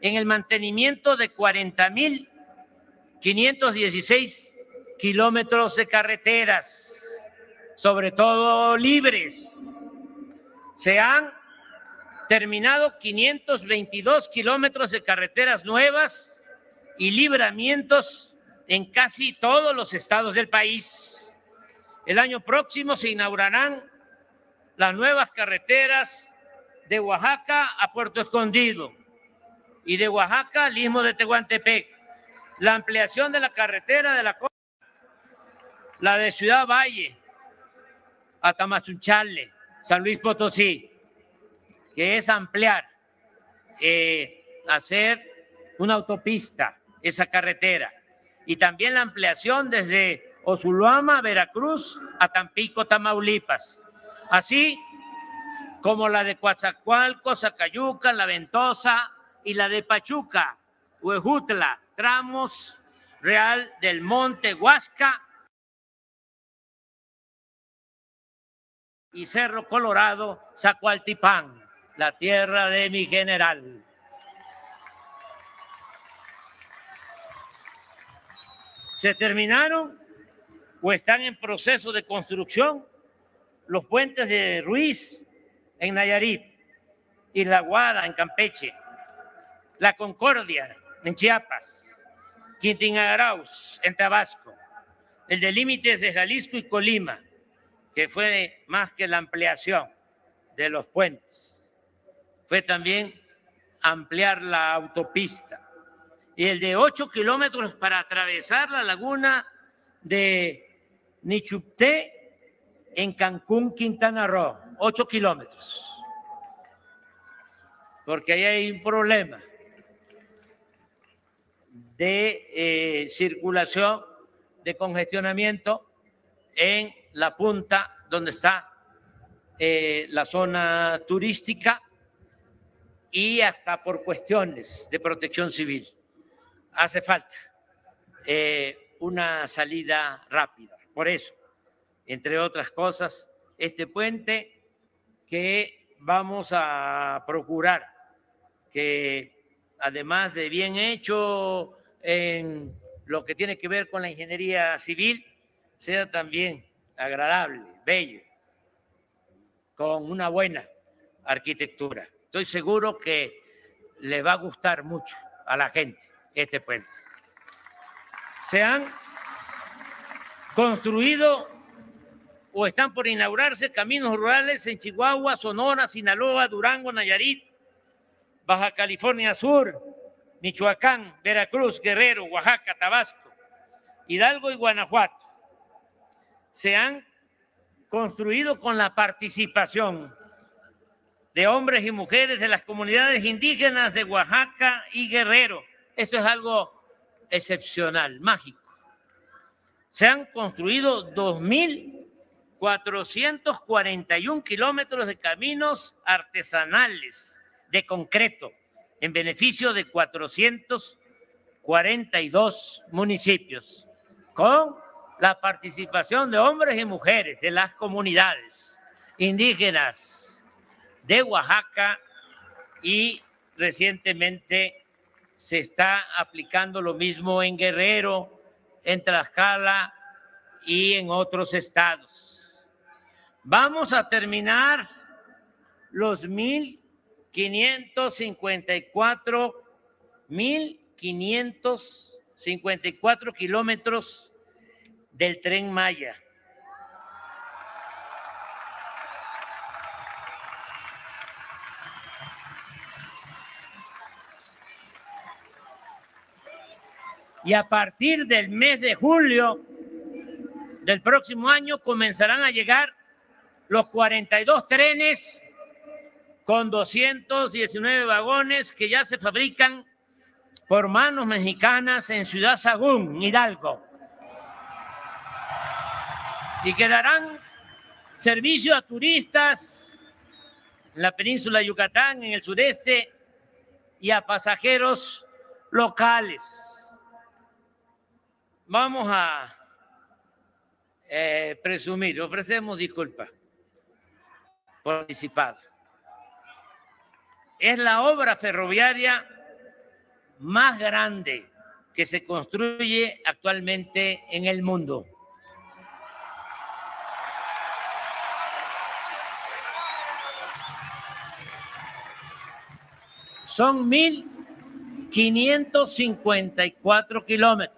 en el mantenimiento de 40,516 kilómetros de carreteras, sobre todo libres. Se han terminado 522 kilómetros de carreteras nuevas y libramientos en casi todos los estados del país. El año próximo se inaugurarán las nuevas carreteras de Oaxaca a Puerto Escondido y de Oaxaca al Istmo de Tehuantepec, la ampliación de la carretera de la costa, la de Ciudad Valle a Tamazunchale, San Luis Potosí, que es ampliar, hacer una autopista, esa carretera, y también la ampliación desde Osulama, Veracruz, a Tampico, Tamaulipas, así como la de Coatzacoalcos, Zacayucan, La Ventosa y la de Pachuca, Huejutla, tramos Real del Monte, Huasca y Cerro Colorado, Zacualtipán, la tierra de mi general. Se terminaron o están en proceso de construcción los puentes de Ruiz en Nayarit, Isla Guada en Campeche, La Concordia en Chiapas, Quintín Arauz en Tabasco, el de límites de Jalisco y Colima, que fue más que la ampliación, de los puentes. Fue también ampliar la autopista. Y el de 8 kilómetros para atravesar la laguna de Nichupté en Cancún, Quintana Roo. 8 kilómetros. Porque ahí hay un problema de circulación, de congestionamiento en la punta donde está la zona turística y hasta por cuestiones de protección civil. Hace falta una salida rápida. Por eso, entre otras cosas, este puente que vamos a procurar que, además de bien hecho en lo que tiene que ver con la ingeniería civil, sea también agradable, bello, con una buena arquitectura. Estoy seguro que le va a gustar mucho a la gente este puente. Se han construido o están por inaugurarse caminos rurales en Chihuahua, Sonora, Sinaloa, Durango, Nayarit, Baja California Sur, Michoacán, Veracruz, Guerrero, Oaxaca, Tabasco, Hidalgo y Guanajuato. Se han construido con la participación de hombres y mujeres de las comunidades indígenas de Oaxaca y Guerrero. Esto es algo excepcional, mágico. Se han construido 2.441 kilómetros de caminos artesanales de concreto en beneficio de 442 municipios, con la participación de hombres y mujeres de las comunidades indígenas de Oaxaca, y recientemente se está aplicando lo mismo en Guerrero, en Tlaxcala y en otros estados. Vamos a terminar los 1.554 kilómetros del Tren Maya. Y a partir del mes de julio del próximo año comenzarán a llegar los 42 trenes con 219 vagones que ya se fabrican por manos mexicanas en Ciudad Sagún, Hidalgo, y que darán servicio a turistas en la península de Yucatán, en el sureste, y a pasajeros locales. Vamos a presumir, ofrecemos disculpas por anticipado. Es la obra ferroviaria más grande que se construye actualmente en el mundo. Son 1.554 kilómetros.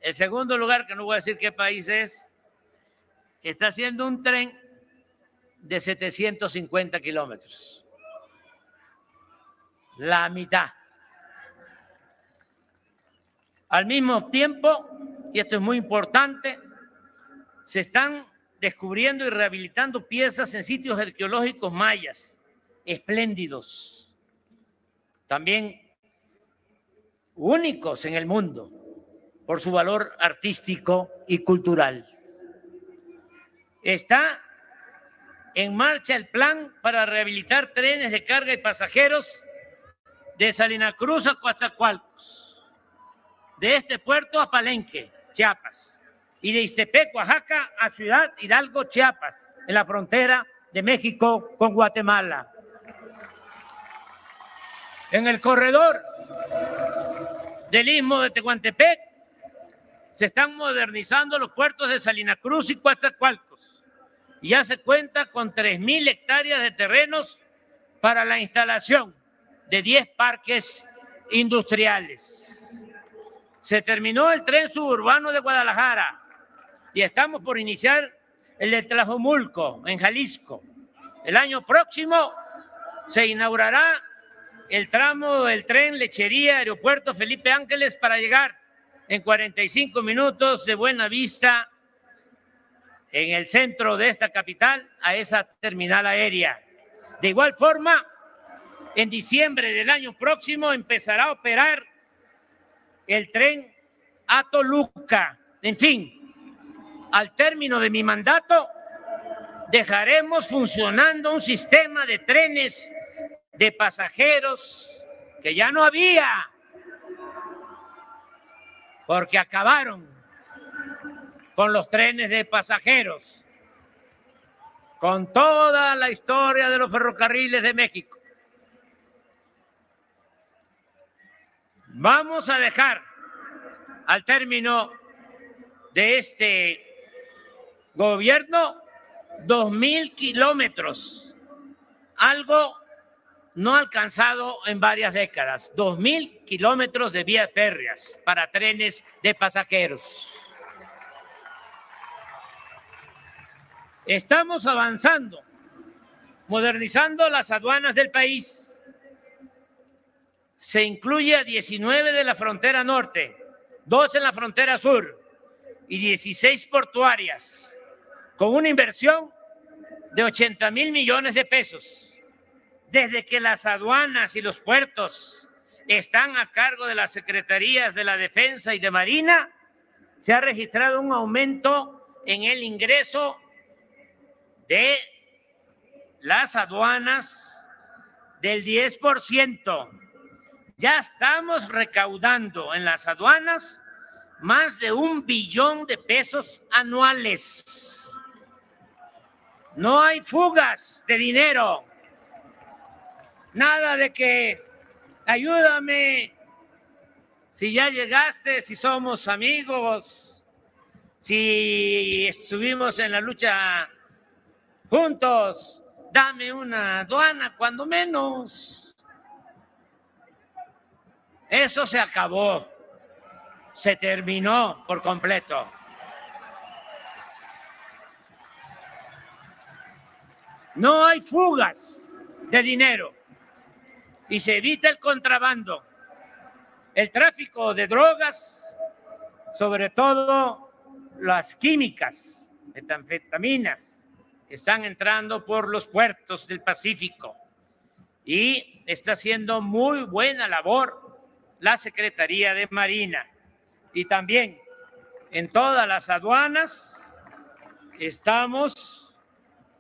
El segundo lugar, que no voy a decir qué país es, está haciendo un tren de 750 kilómetros. La mitad. Al mismo tiempo, y esto es muy importante, se están descubriendo y rehabilitando piezas en sitios arqueológicos mayas, espléndidos, también únicos en el mundo por su valor artístico y cultural. Está en marcha el plan para rehabilitar trenes de carga y pasajeros de Salina Cruz a Coatzacoalcos, de este puerto a Palenque, Chiapas, y de Ixtepec, Oaxaca, a Ciudad Hidalgo, Chiapas, en la frontera de México con Guatemala. En el corredor del Istmo de Tehuantepec se están modernizando los puertos de Salina Cruz y Coatzacoalcos, y ya se cuenta con 3.000 hectáreas de terrenos para la instalación de 10 parques industriales. Se terminó el tren suburbano de Guadalajara y estamos por iniciar el de Tlajomulco, en Jalisco, El año próximo se inaugurará el tramo del tren Lechería Aeropuerto Felipe Ángeles para llegar en 45 minutos de Buenavista, en el centro de esta capital, a esa terminal aérea. De igual forma, en diciembre del año próximo empezará a operar el tren a Toluca. En fin, al término de mi mandato, dejaremos funcionando un sistema de trenes de pasajeros que ya no había, porque acabaron con los trenes de pasajeros, con toda la historia de los ferrocarriles de México. Vamos a dejar al término de este gobierno 2,000 kilómetros, algo no alcanzado en varias décadas, 2,000 kilómetros de vías férreas para trenes de pasajeros. Estamos avanzando, modernizando las aduanas del país. Se incluye a 19 de la frontera norte, 2 en la frontera sur y 16 portuarias, con una inversión de 80,000 millones de pesos. Desde que las aduanas y los puertos están a cargo de las Secretarías de la Defensa y de Marina, se ha registrado un aumento en el ingreso de las aduanas del 10%. Ya estamos recaudando en las aduanas más de 1 billón de pesos anuales. No hay fugas de dinero. Nada de que ayúdame si ya llegaste, si somos amigos, si estuvimos en la lucha juntos, dame una aduana cuando menos. Eso se acabó, se terminó por completo. No hay fugas de dinero y se evita el contrabando, el tráfico de drogas, sobre todo las químicas, metanfetaminas, que están entrando por los puertos del Pacífico. Y está haciendo muy buena labor la Secretaría de Marina. Y también en todas las aduanas estamos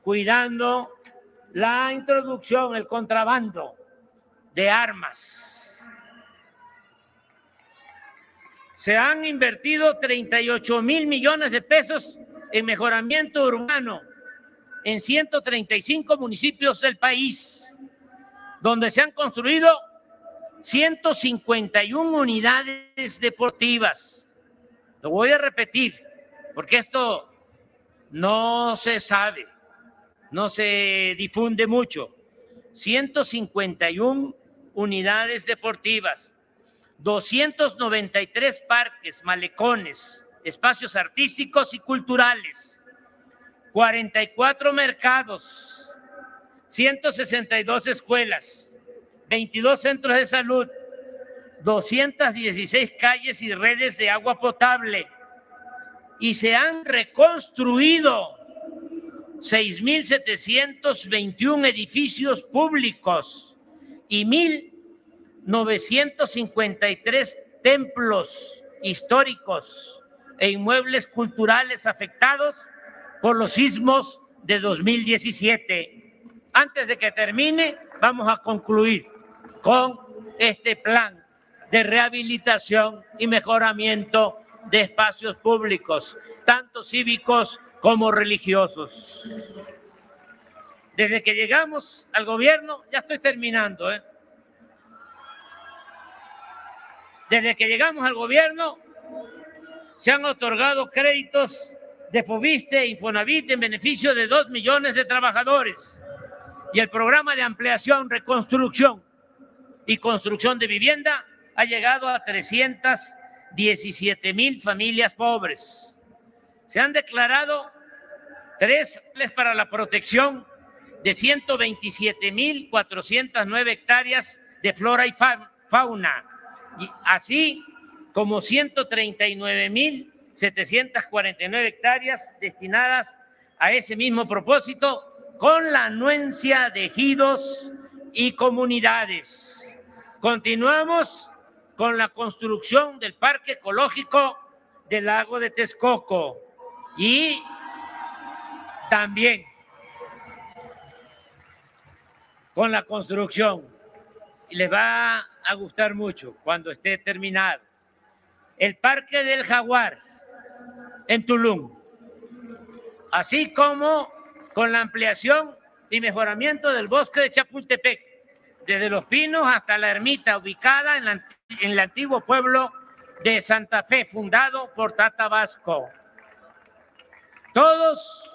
cuidando la introducción, el contrabando de armas. Se han invertido 38,000 millones de pesos en mejoramiento urbano en 135 municipios del país, donde se han construido 151 unidades deportivas. Lo voy a repetir, porque esto no se sabe, no se difunde mucho. 151 unidades deportivas, 293 parques, malecones, espacios artísticos y culturales, 44 mercados, 162 escuelas, 22 centros de salud, 216 calles y redes de agua potable, y se han reconstruido 6,721 edificios públicos y 1,953 templos históricos e inmuebles culturales afectados por los sismos de 2017. Antes de que termine, vamos a concluir con este plan de rehabilitación y mejoramiento de espacios públicos, tanto cívicos como religiosos. Desde que llegamos al gobierno, ya estoy terminando, Desde que llegamos al gobierno, se han otorgado créditos de Fobiste e Infonavit en beneficio de 2 millones de trabajadores, y el programa de ampliación, reconstrucción y construcción de vivienda ha llegado a 317,000 familias pobres. Se han declarado 3 para la protección de 127.409 hectáreas de flora y fauna, y así como 139.749 hectáreas destinadas a ese mismo propósito, con la anuencia de ejidos y comunidades. Continuamos con la construcción del Parque Ecológico del Lago de Texcoco y también con la construcción, y les va a gustar mucho cuando esté terminado, el Parque del Jaguar en Tulum, así como con la ampliación y mejoramiento del bosque de Chapultepec, desde Los Pinos hasta la ermita ubicada en el antiguo pueblo de Santa Fe, fundado por Tata Vasco. Todos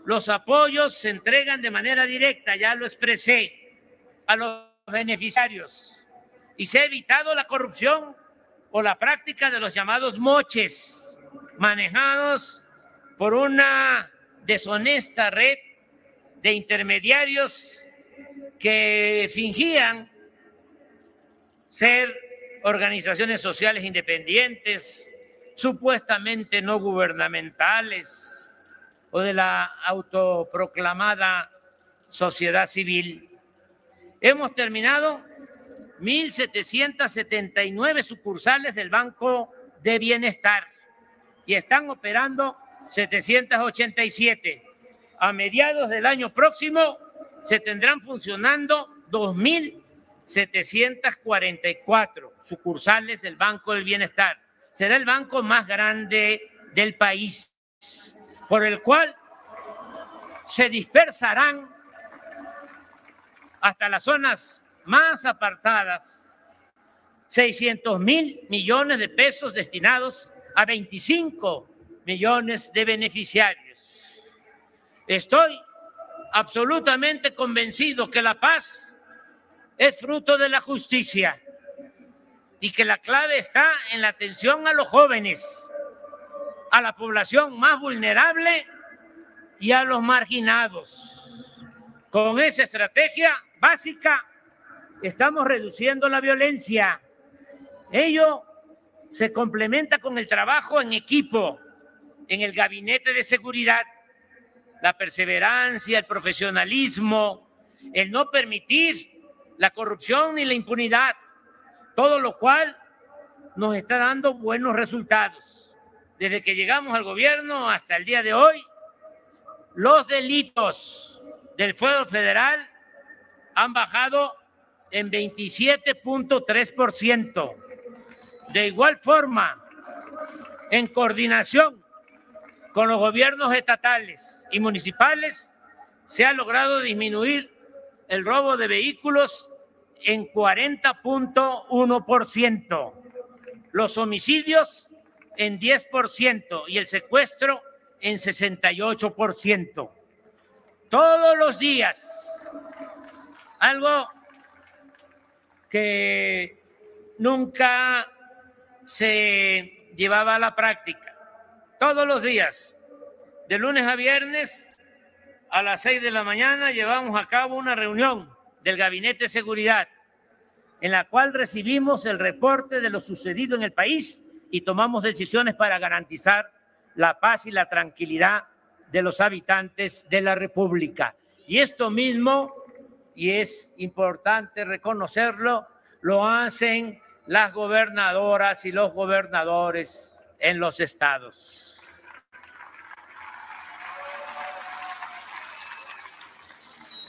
los apoyos se entregan de manera directa, ya lo expresé, a los beneficiarios, y se ha evitado la corrupción o la práctica de los llamados moches, manejados por una deshonesta red de intermediarios que fingían ser organizaciones sociales independientes, supuestamente no gubernamentales o de la autoproclamada sociedad civil. Hemos terminado 1.779 sucursales del Banco de Bienestar y están operando 787. A mediados del año próximo se tendrán funcionando 2.744 sucursales del Banco del Bienestar. Será el banco más grande del país, por el cual se dispersarán hasta las zonas más apartadas 600.000 millones de pesos destinados a 25 millones de beneficiarios. Estoy absolutamente convencido que la paz es fruto de la justicia y que la clave está en la atención a los jóvenes, a la población más vulnerable y a los marginados. Con esa estrategia básica estamos reduciendo la violencia. Ello se complementa con el trabajo en equipo en el Gabinete de Seguridad, la perseverancia, el profesionalismo, el no permitir la corrupción ni la impunidad, todo lo cual nos está dando buenos resultados. Desde que llegamos al gobierno hasta el día de hoy, los delitos del fuero federal han bajado en 27.3%. De igual forma, en coordinación con los gobiernos estatales y municipales, se ha logrado disminuir el robo de vehículos en 40.1%, los homicidios en 10% y el secuestro en 68%. Todos los días, algo que nunca se llevaba a la práctica. Todos los días, de lunes a viernes, a las 6 de la mañana, llevamos a cabo una reunión del Gabinete de Seguridad, en la cual recibimos el reporte de lo sucedido en el país y tomamos decisiones para garantizar la paz y la tranquilidad de los habitantes de la República. Y esto mismo, y es importante reconocerlo, lo hacen las gobernadoras y los gobernadores en los estados.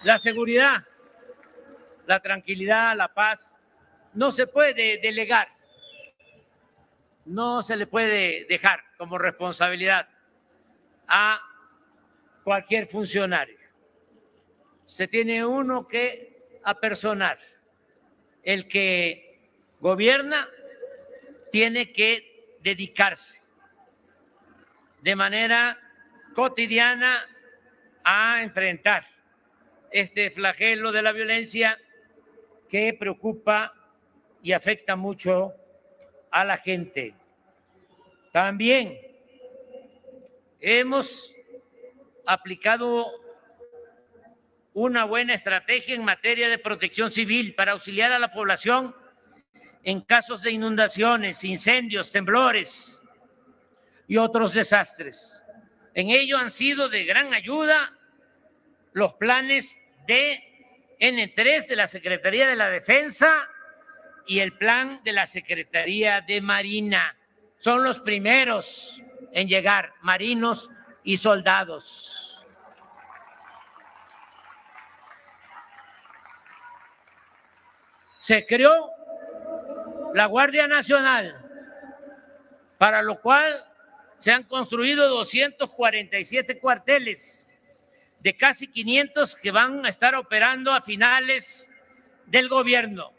La seguridad, la tranquilidad, la paz, no se puede delegar, no se le puede dejar como responsabilidad a cualquier funcionario. Se tiene uno que apersonar. El que gobierna tiene que dedicarse de manera cotidiana a enfrentar este flagelo de la violencia que preocupa y afecta mucho a la gente. También hemos aplicado una buena estrategia en materia de protección civil para auxiliar a la población en casos de inundaciones, incendios, temblores y otros desastres. En ello han sido de gran ayuda los planes de N3 de la Secretaría de la Defensa y el plan de la Secretaría de Marina. Son los primeros en llegar, marinos y soldados. Se creó la Guardia Nacional, para lo cual se han construido 247 cuarteles de casi 500 que van a estar operando a finales del gobierno,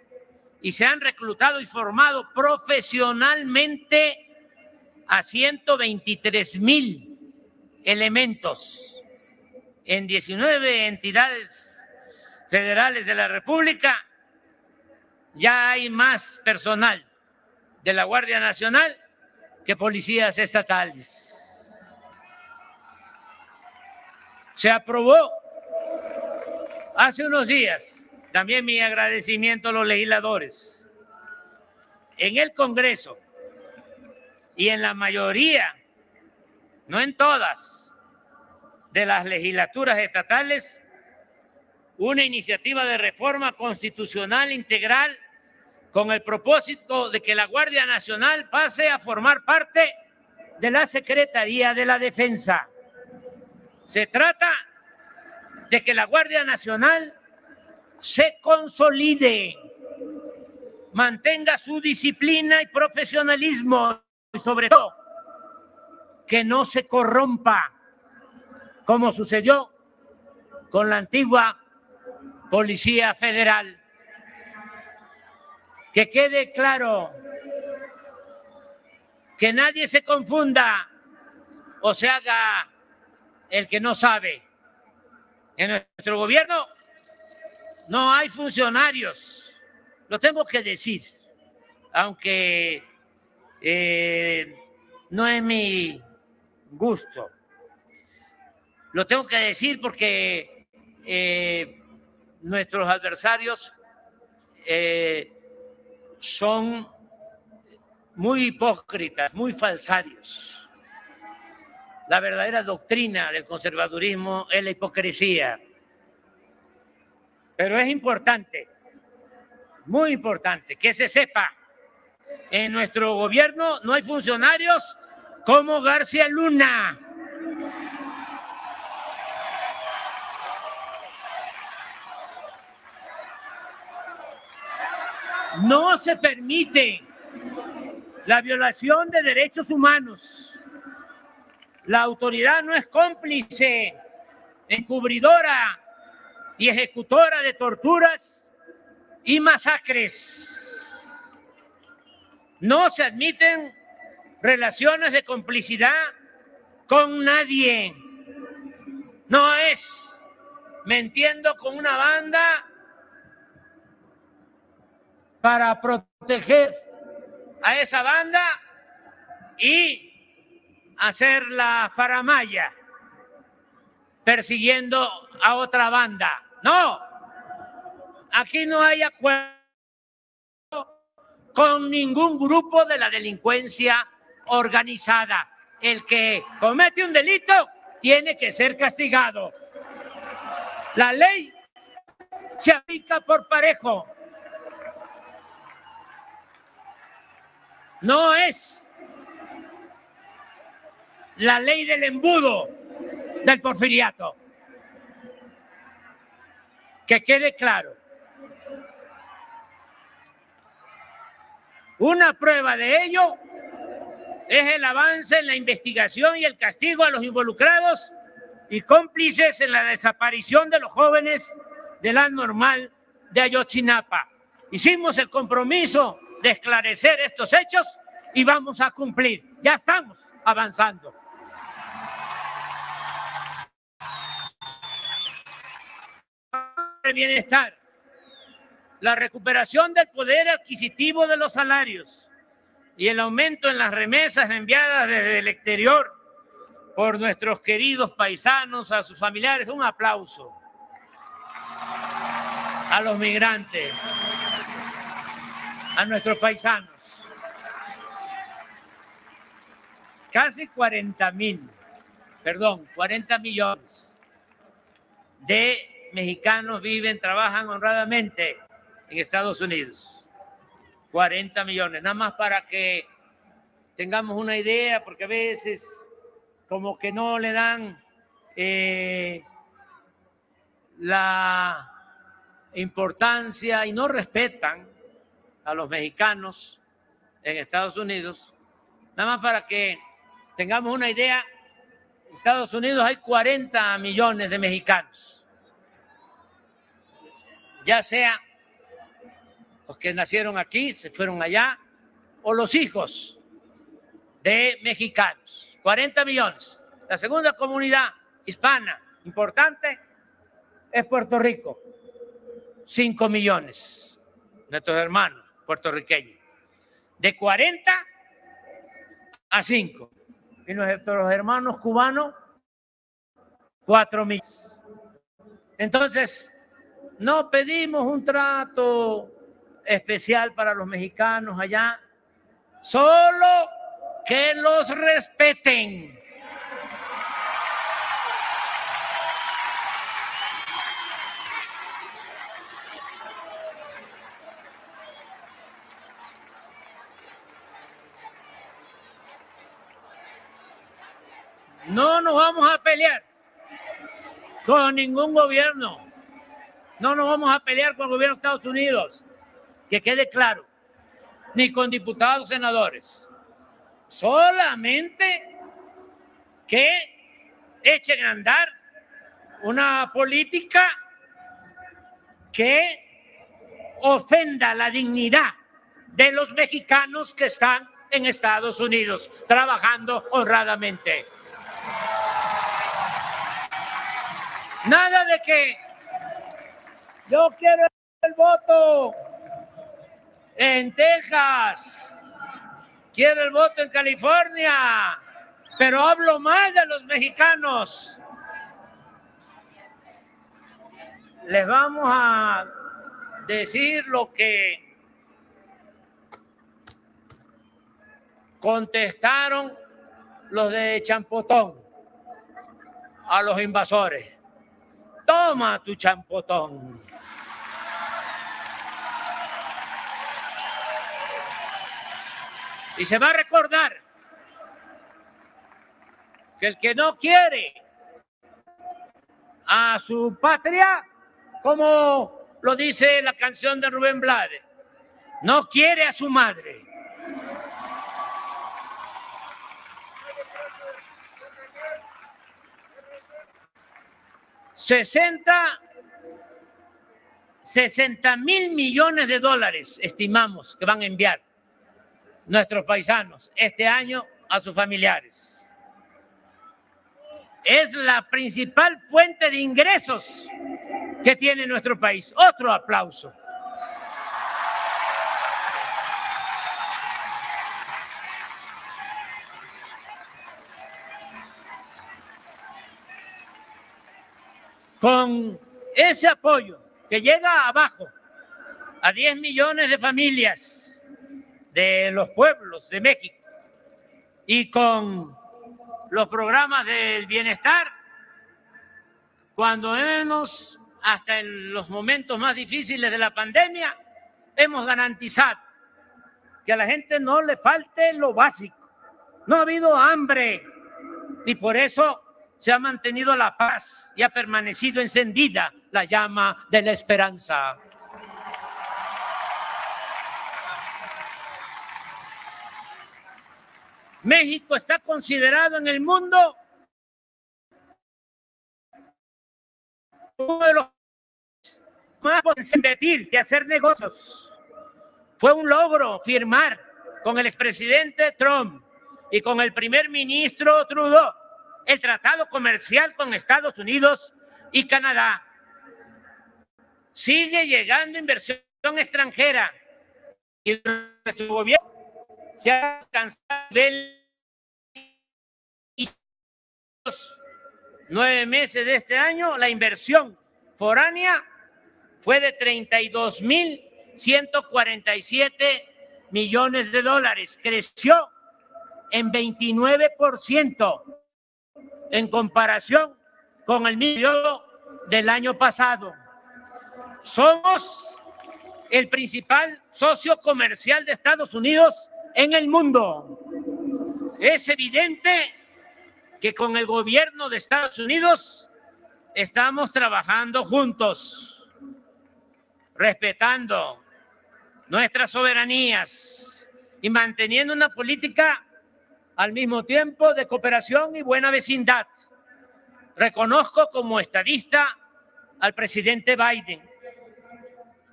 y se han reclutado y formado profesionalmente a 123,000 elementos en 19 entidades federales de la República. Ya hay más personal de la Guardia Nacional que policías estatales. Se aprobó hace unos días, también mi agradecimiento a los legisladores, en el Congreso y en la mayoría, no en todas, de las legislaturas estatales, una iniciativa de reforma constitucional integral con el propósito de que la Guardia Nacional pase a formar parte de la Secretaría de la Defensa. Se trata de que la Guardia Nacional se consolide, mantenga su disciplina y profesionalismo y sobre todo que no se corrompa como sucedió con la antigua Policía Federal. Que quede claro, que nadie se confunda o se haga el que no sabe. En nuestro gobierno no hay funcionarios, lo tengo que decir, aunque no es mi gusto. Lo tengo que decir porque nuestros adversarios son muy hipócritas, muy falsarios. La verdadera doctrina del conservadurismo es la hipocresía. Pero es importante, muy importante, que se sepa, en nuestro gobierno no hay funcionarios como García Luna. No se permite la violación de derechos humanos. La autoridad no es cómplice, encubridora y ejecutora de torturas y masacres. No se admiten relaciones de complicidad con nadie. No es mintiendo con una banda para proteger a esa banda y hacer la faramalla persiguiendo a otra banda. No, aquí no hay acuerdo con ningún grupo de la delincuencia organizada. El que comete un delito tiene que ser castigado. La ley se aplica por parejo. No es la ley del embudo del porfiriato. Que quede claro. Una prueba de ello es el avance en la investigación y el castigo a los involucrados y cómplices en la desaparición de los jóvenes de la Normal de Ayotzinapa. Hicimos el compromiso de esclarecer estos hechos y vamos a cumplir. Ya estamos avanzando. El bienestar, la recuperación del poder adquisitivo de los salarios y el aumento en las remesas enviadas desde el exterior por nuestros queridos paisanos, a sus familiares. Un aplauso. a los migrantes, a nuestros paisanos. Casi 40 millones de mexicanos viven, trabajan honradamente en Estados Unidos. 40 millones, nada más para que tengamos una idea, porque a veces como que no le dan la importancia y no respetan a los mexicanos en Estados Unidos. Nada más para que tengamos una idea, en Estados Unidos hay 40 millones de mexicanos, ya sea los que nacieron aquí, se fueron allá, o los hijos de mexicanos. 40 millones. La segunda comunidad hispana importante es Puerto Rico. 5 millones, nuestros hermanos puertorriqueños. De 40 a 5. Y nuestros hermanos cubanos, 4 millones. Entonces, no pedimos un trato especial para los mexicanos allá, solo que los respeten. No nos vamos a pelear con ningún gobierno. No nos vamos a pelear con el gobierno de Estados Unidos, que quede claro, ni con diputados, senadores. Solamente que echen a andar una política que ofenda la dignidad de los mexicanos que están en Estados Unidos trabajando honradamente. Nada de que yo quiero el voto en Texas, quiero el voto en California, pero hablo mal de los mexicanos. Les vamos a decir lo que contestaron los de Champotón a los invasores. Toma tu champotón. Y se va a recordar que el que no quiere a su patria, como lo dice la canción de Rubén Blades, no quiere a su madre. $60,000 millones estimamos que van a enviar nuestros paisanos este año a sus familiares. Es la principal fuente de ingresos que tiene nuestro país. Otro aplauso. Con ese apoyo que llega abajo a 10 millones de familias de los pueblos de México y con los programas del bienestar, cuando menos hasta en los momentos más difíciles de la pandemia, hemos garantizado que a la gente no le falte lo básico. No ha habido hambre y por eso se ha mantenido la paz y ha permanecido encendida la llama de la esperanza. México está considerado en el mundo uno de los más potentes invertir y hacer negocios. Fue un logro firmar con el expresidente Trump y con el primer ministro Trudeau el tratado comercial con Estados Unidos y Canadá. Sigue llegando inversión extranjera y nuestro gobierno se ha alcanzado nivel 9 meses de este año, la inversión foránea fue de 32.147 millones de dólares. Creció en 29% en comparación con el mismo periodo del año pasado. Somos el principal socio comercial de Estados Unidos en el mundo. Es evidente que con el gobierno de Estados Unidos estamos trabajando juntos, respetando nuestras soberanías y manteniendo una política al mismo tiempo de cooperación y buena vecindad. Reconozco como estadista al presidente Biden.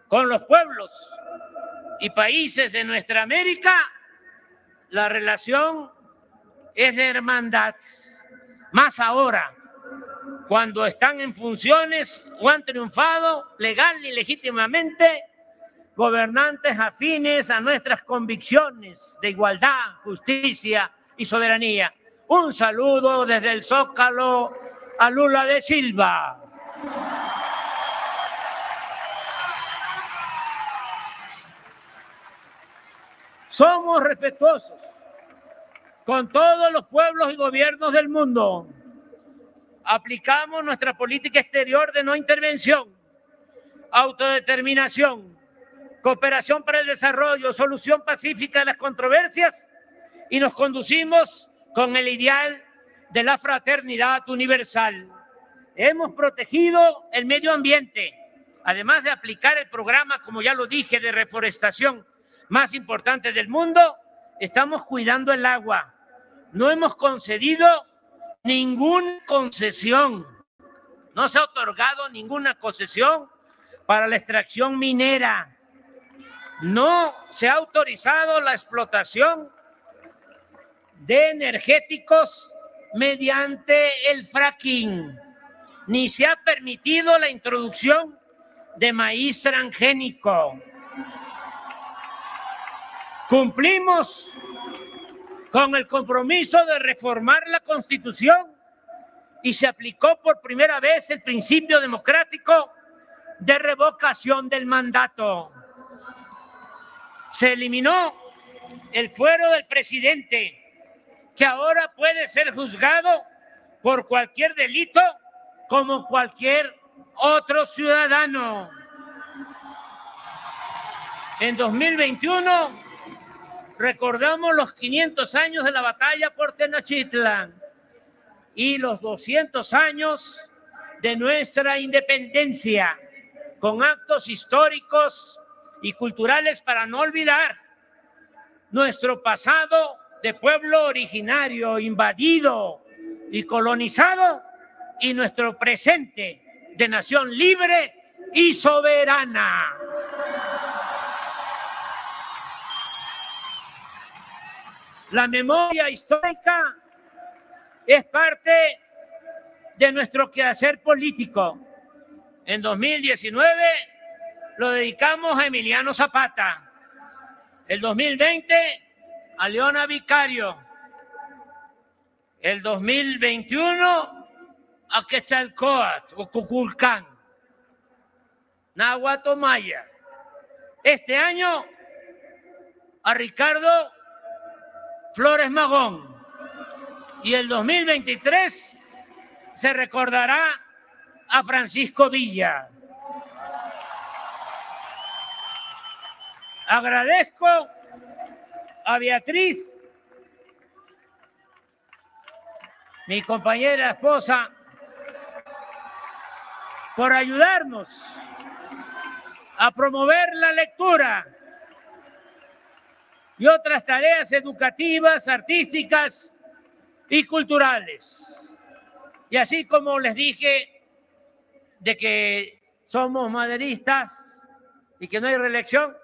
Con los pueblos y países de nuestra América, la relación es de hermandad. Más ahora, cuando están en funciones o han triunfado legal y legítimamente gobernantes afines a nuestras convicciones de igualdad, justicia y soberanía. Un saludo desde el Zócalo a Lula da Silva. Somos respetuosos con todos los pueblos y gobiernos del mundo. Aplicamos nuestra política exterior de no intervención, autodeterminación, cooperación para el desarrollo, solución pacífica de las controversias y nos conducimos con el ideal de la fraternidad universal. Hemos protegido el medio ambiente, además de aplicar el programa, como ya lo dije, de reforestación más importante del mundo. Estamos cuidando el agua. No hemos concedido ninguna concesión, no se ha otorgado ninguna concesión para la extracción minera. No se ha autorizado la explotación de energéticos mediante el fracking, ni se ha permitido la introducción de maíz transgénico. Cumplimos con el compromiso de reformar la Constitución y se aplicó por primera vez el principio democrático de revocación del mandato. Se eliminó el fuero del presidente, que ahora puede ser juzgado por cualquier delito como cualquier otro ciudadano. En 2021 recordamos los 500 años de la batalla por Tenochtitlan y los 200 años de nuestra independencia, con actos históricos y culturales para no olvidar nuestro pasado de pueblo originario, invadido y colonizado, y nuestro presente de nación libre y soberana. La memoria histórica es parte de nuestro quehacer político. En 2019 lo dedicamos a Emiliano Zapata. El 2020 a Leona Vicario. El 2021 a Quetzalcóatl o Cuculcán, Náhuatl Maya. Este año a Ricardo Flores Magón, y el 2023 se recordará a Francisco Villa. Agradezco a Beatriz, mi compañera esposa, por ayudarnos a promover la lectura y otras tareas educativas, artísticas y culturales. Y así como les dije de que somos maderistas y que no hay reelección,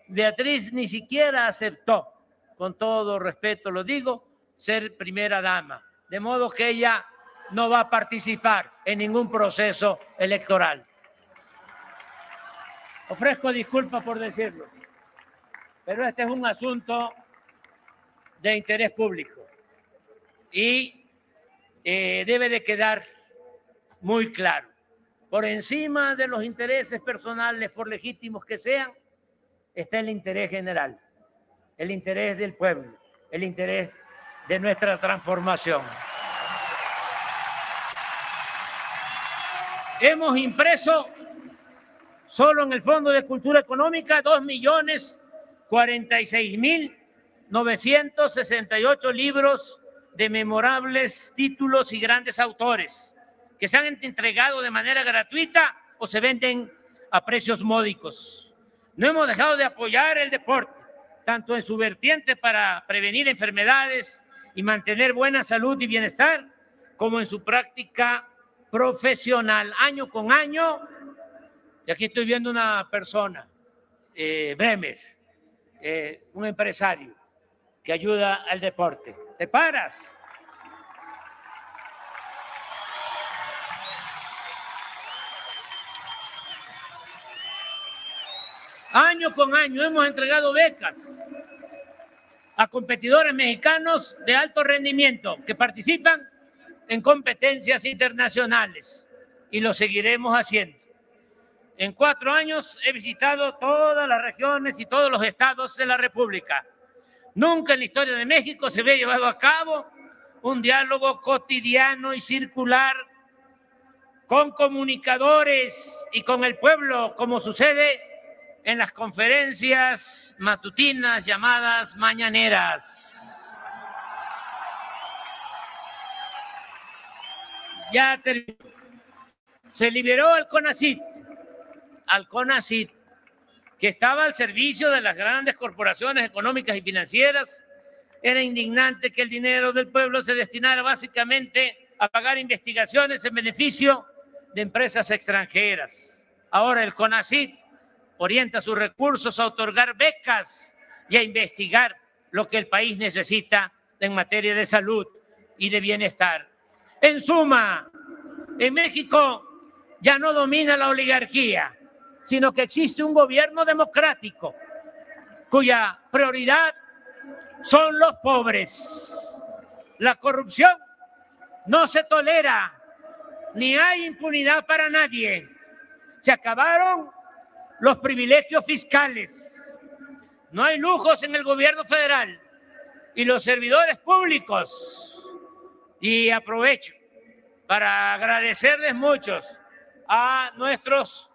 Beatriz ni siquiera aceptó, con todo respeto lo digo, ser primera dama. De modo que ella no va a participar en ningún proceso electoral. Ofrezco disculpas por decirlo, pero este es un asunto de interés público y debe de quedar muy claro. por encima de los intereses personales, por legítimos que sean, está el interés general, el interés del pueblo, el interés de nuestra transformación. Hemos impreso solo en el Fondo de Cultura Económica 2.046.968 libros de memorables títulos y grandes autores que se han entregado de manera gratuita o se venden a precios módicos. No hemos dejado de apoyar el deporte, tanto en su vertiente para prevenir enfermedades y mantener buena salud y bienestar, como en su práctica profesional, año con año. Y aquí estoy viendo una persona, Bremer, un empresario que ayuda al deporte. ¿Te paras? Año con año hemos entregado becas a competidores mexicanos de alto rendimiento que participan en competencias internacionales y lo seguiremos haciendo. En 4 años he visitado todas las regiones y todos los estados de la República. Nunca en la historia de México se había llevado a cabo un diálogo cotidiano y circular con comunicadores y con el pueblo, como sucede en las conferencias matutinas llamadas mañaneras. Ya terminó. Se liberó al CONACYT, que estaba al servicio de las grandes corporaciones económicas y financieras. Era indignante que el dinero del pueblo se destinara básicamente a pagar investigaciones en beneficio de empresas extranjeras. Ahora el CONACYT orienta sus recursos a otorgar becas y a investigar lo que el país necesita en materia de salud y de bienestar. En suma, en México ya no domina la oligarquía, sino que existe un gobierno democrático cuya prioridad son los pobres. La corrupción no se tolera, ni hay impunidad para nadie. Se acabaron los privilegios fiscales. No hay lujos en el gobierno federal y los servidores públicos. Y aprovecho para agradecerles muchos a nuestros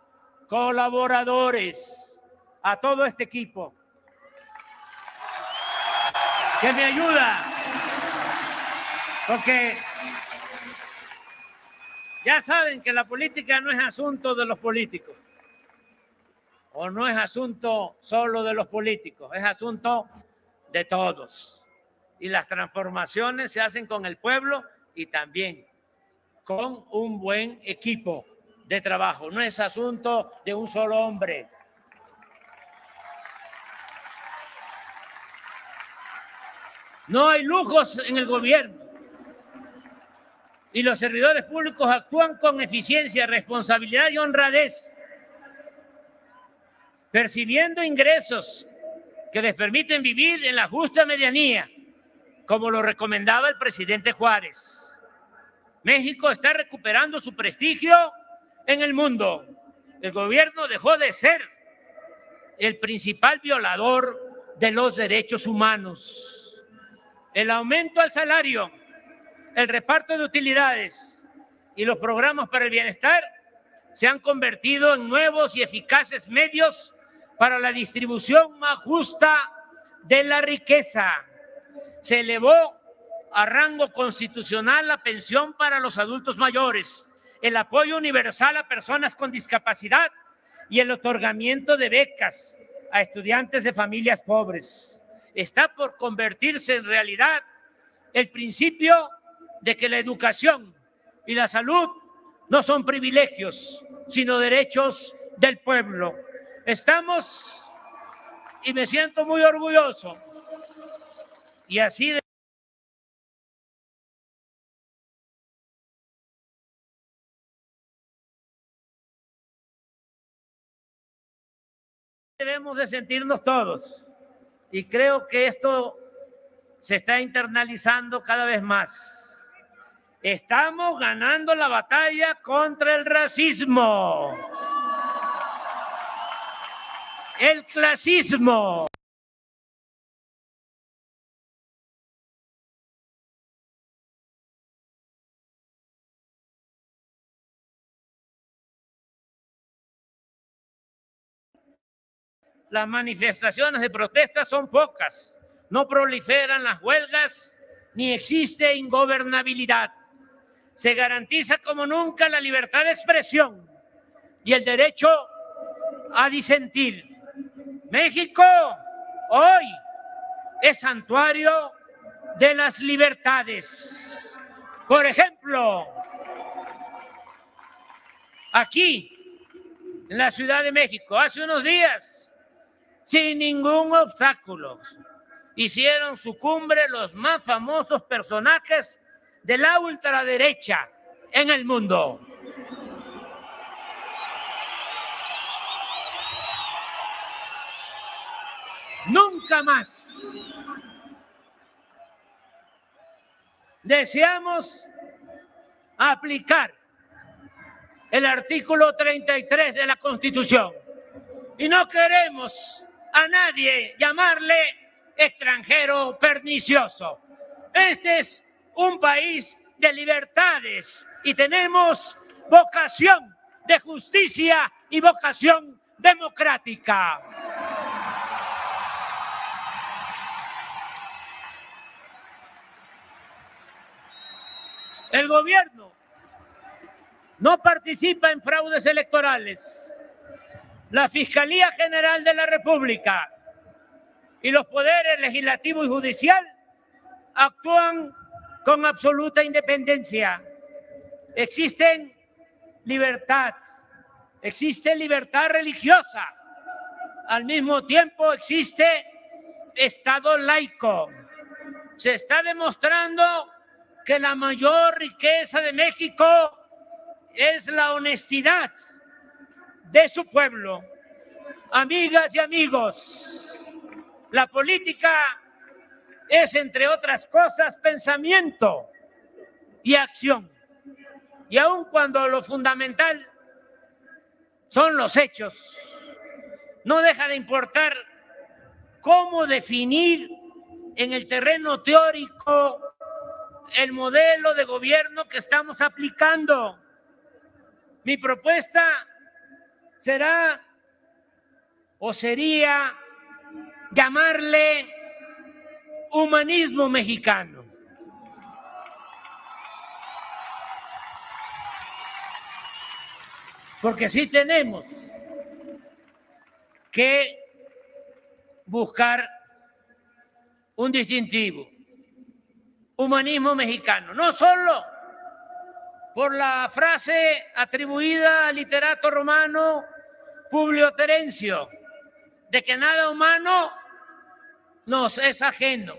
colaboradores, a todo este equipo que me ayuda, porque ya saben que la política no es asunto de los políticos, o no es asunto solo de los políticos, es asunto de todos. Y las transformaciones se hacen con el pueblo y también con un buen equipo de trabajo. No es asunto de un solo hombre. No hay lujos en el gobierno. Y los servidores públicos actúan con eficiencia, responsabilidad y honradez, percibiendo ingresos que les permiten vivir en la justa medianía, como lo recomendaba el presidente Juárez. México está recuperando su prestigio en el mundo. El gobierno dejó de ser el principal violador de los derechos humanos. El aumento al salario, el reparto de utilidades y los programas para el bienestar se han convertido en nuevos y eficaces medios para la distribución más justa de la riqueza. Se elevó a rango constitucional la pensión para los adultos mayores, el apoyo universal a personas con discapacidad y el otorgamiento de becas a estudiantes de familias pobres. Está por convertirse en realidad el principio de que la educación y la salud no son privilegios, sino derechos del pueblo. Estamos, y me siento muy orgulloso, y así debemos de sentirnos todos, y creo que esto se está internalizando cada vez más. Estamos ganando la batalla contra el racismo, el clasismo. Las manifestaciones de protesta son pocas, no proliferan las huelgas ni existe ingobernabilidad. Se garantiza como nunca la libertad de expresión y el derecho a disentir. México hoy es santuario de las libertades. Por ejemplo, aquí en la Ciudad de México, hace unos días, sin ningún obstáculo, hicieron su cumbre los más famosos personajes de la ultraderecha en el mundo. Nunca más deseamos aplicar el artículo 33 de la Constitución y no queremos a nadie llamarle extranjero pernicioso. Este es un país de libertades y tenemos vocación de justicia y vocación democrática. El gobierno no participa en fraudes electorales. La Fiscalía General de la República y los poderes legislativo y judicial actúan con absoluta independencia. Existe libertad religiosa. Al mismo tiempo existe Estado laico. Se está demostrando que la mayor riqueza de México es la honestidad de su pueblo. Amigas y amigos, la política es, entre otras cosas, pensamiento y acción. Y aun cuando lo fundamental son los hechos, no deja de importar cómo definir en el terreno teórico el modelo de gobierno que estamos aplicando. Mi propuesta será o sería llamarle humanismo mexicano. Porque sí tenemos que buscar un distintivo, humanismo mexicano, no solo por la frase atribuida al literato romano Publio Terencio, de que nada humano nos es ajeno,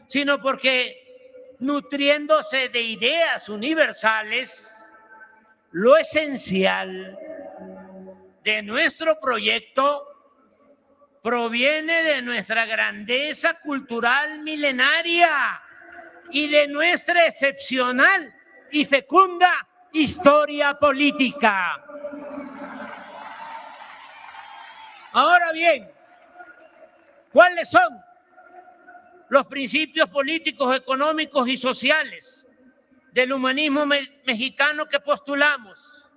sino porque nutriéndose de ideas universales, lo esencial de nuestro proyecto proviene de nuestra grandeza cultural milenaria y de nuestra excepcional y fecunda historia política. Ahora bien, ¿cuáles son los principios políticos, económicos y sociales del humanismo mexicano que postulamos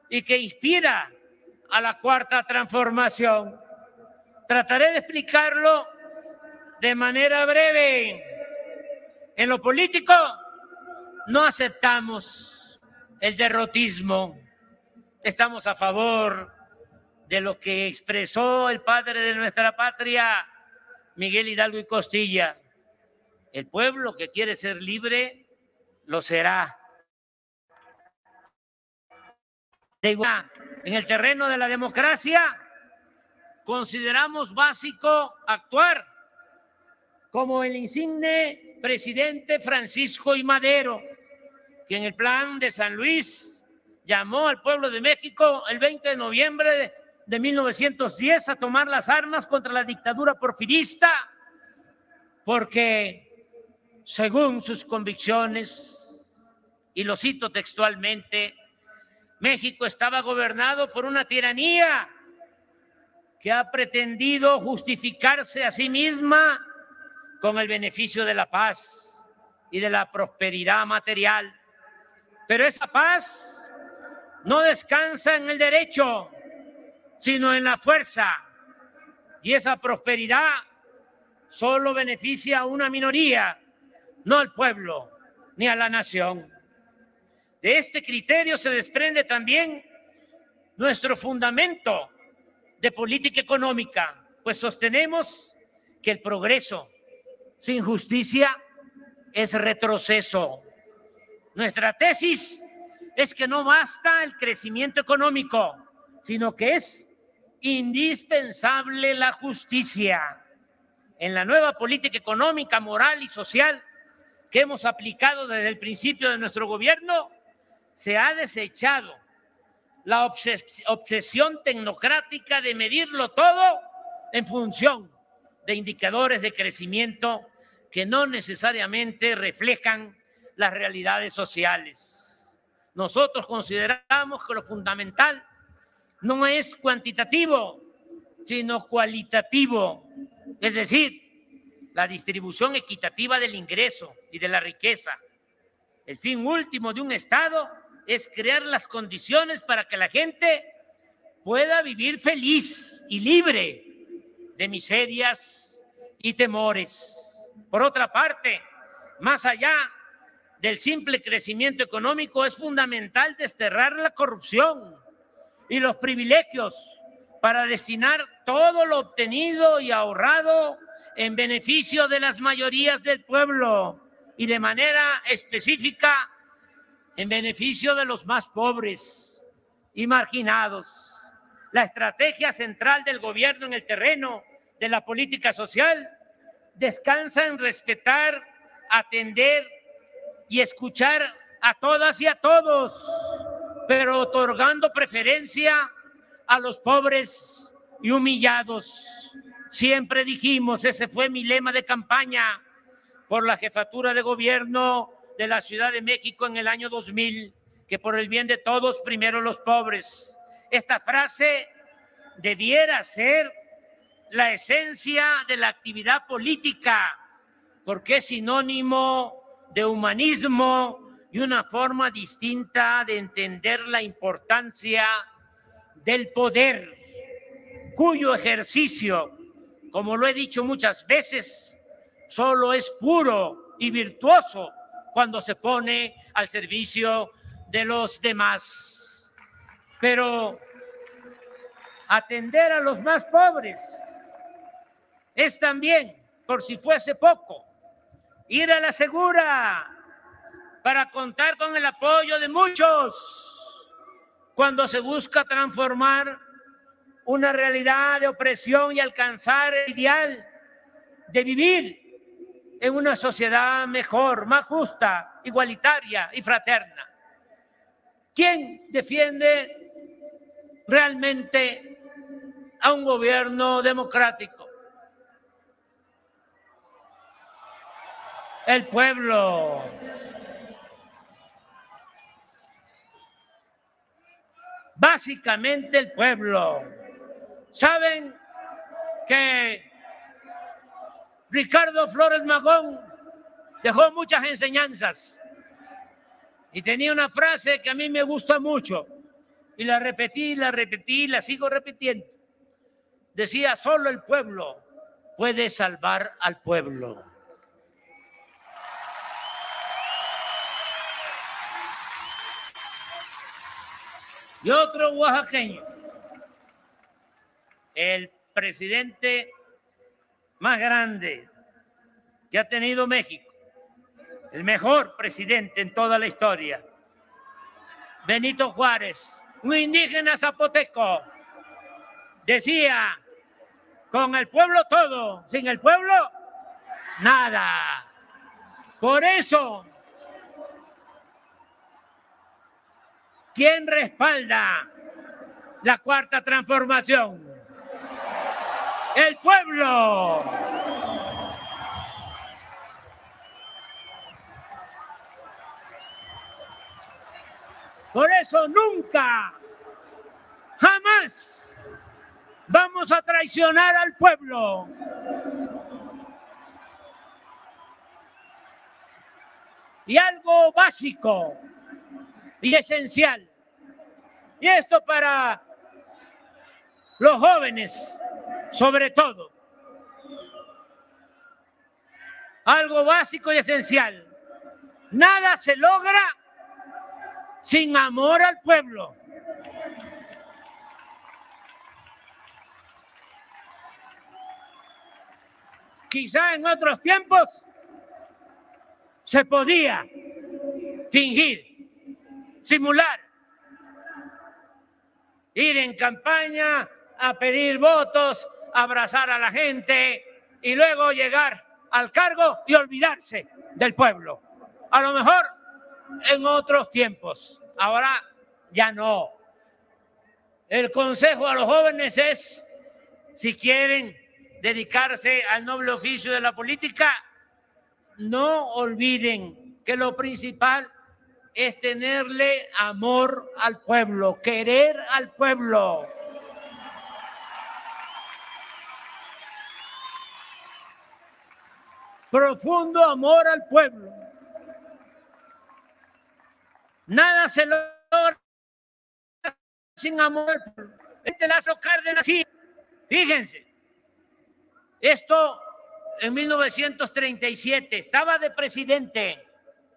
y que inspira a la Cuarta Transformación? Trataré de explicarlo de manera breve. En lo político no aceptamos el derrotismo. Estamos a favor de lo que expresó el padre de nuestra patria, Miguel Hidalgo y Costilla. El pueblo que quiere ser libre, lo será. En el terreno de la democracia, consideramos básico actuar como el insigne presidente Francisco I. Madero, que en el Plan de San Luis llamó al pueblo de México el 20 de noviembre de 1910 a tomar las armas contra la dictadura porfirista, porque según sus convicciones y lo cito textualmente, México estaba gobernado por una tiranía que ha pretendido justificarse a sí misma con el beneficio de la paz y de la prosperidad material. Pero esa paz no descansa en el derecho, sino en la fuerza. Y esa prosperidad solo beneficia a una minoría, no al pueblo ni a la nación. De este criterio se desprende también nuestro fundamento de política económica, pues sostenemos que el progreso sin justicia es retroceso. Nuestra tesis es que no basta el crecimiento económico, sino que es indispensable la justicia. En la nueva política económica, moral y social que hemos aplicado desde el principio de nuestro gobierno, se ha desechado la obsesión tecnocrática de medirlo todo en función de indicadores de crecimiento que no necesariamente reflejan las realidades sociales. Nosotros consideramos que lo fundamental no es cuantitativo, sino cualitativo, es decir, la distribución equitativa del ingreso y de la riqueza. El fin último de un Estado es crear las condiciones para que la gente pueda vivir feliz y libre de miserias y temores. Por otra parte, más allá del simple crecimiento económico, es fundamental desterrar la corrupción y los privilegios para destinar todo lo obtenido y ahorrado en beneficio de las mayorías del pueblo y de manera específica en beneficio de los más pobres y marginados. La estrategia central del gobierno en el terreno de la política social descansa en respetar, atender y escuchar a todas y a todos, pero otorgando preferencia a los pobres y humillados. Siempre dijimos, ese fue mi lema de campaña por la jefatura de gobierno de la Ciudad de México en el año 2000, que por el bien de todos, primero los pobres. Esta frase debiera ser la esencia de la actividad política, porque es sinónimo de humanismo y una forma distinta de entender la importancia del poder, cuyo ejercicio, como lo he dicho muchas veces, solo es puro y virtuoso cuando se pone al servicio de los demás. Pero atender a los más pobres es también, por si fuese poco, ir a la segura para contar con el apoyo de muchos cuando se busca transformar una realidad de opresión y alcanzar el ideal de vivir en una sociedad mejor, más justa, igualitaria y fraterna. ¿Quién defiende realmente a un gobierno democrático? El pueblo. Básicamente el pueblo. ¿Saben que Ricardo Flores Magón dejó muchas enseñanzas y tenía una frase que a mí me gusta mucho y la repetí, la sigo repitiendo? Decía, solo el pueblo puede salvar al pueblo. Y otro oaxaqueño, el presidente más grande que ha tenido México, el mejor presidente en toda la historia, Benito Juárez, un indígena zapoteco, decía, con el pueblo todo, sin el pueblo nada. Por eso, ¿quién respalda la cuarta transformación? ¡El pueblo! Por eso nunca, jamás vamos a traicionar al pueblo. Y algo básico y esencial, y esto para los jóvenes sobre todo, algo básico y esencial: nada se logra sin amor al pueblo. Quizá en otros tiempos se podía fingir, simular, ir en campaña a pedir votos, abrazar a la gente y luego llegar al cargo y olvidarse del pueblo. A lo mejor en otros tiempos, ahora ya no. El consejo a los jóvenes es, si quieren dedicarse al noble oficio de la política, no olviden que lo principal es tenerle amor al pueblo, querer al pueblo. Profundo amor al pueblo. Nada se logra sin amor al pueblo. Lázaro Cárdenas, sí, fíjense, esto en 1937, estaba de presidente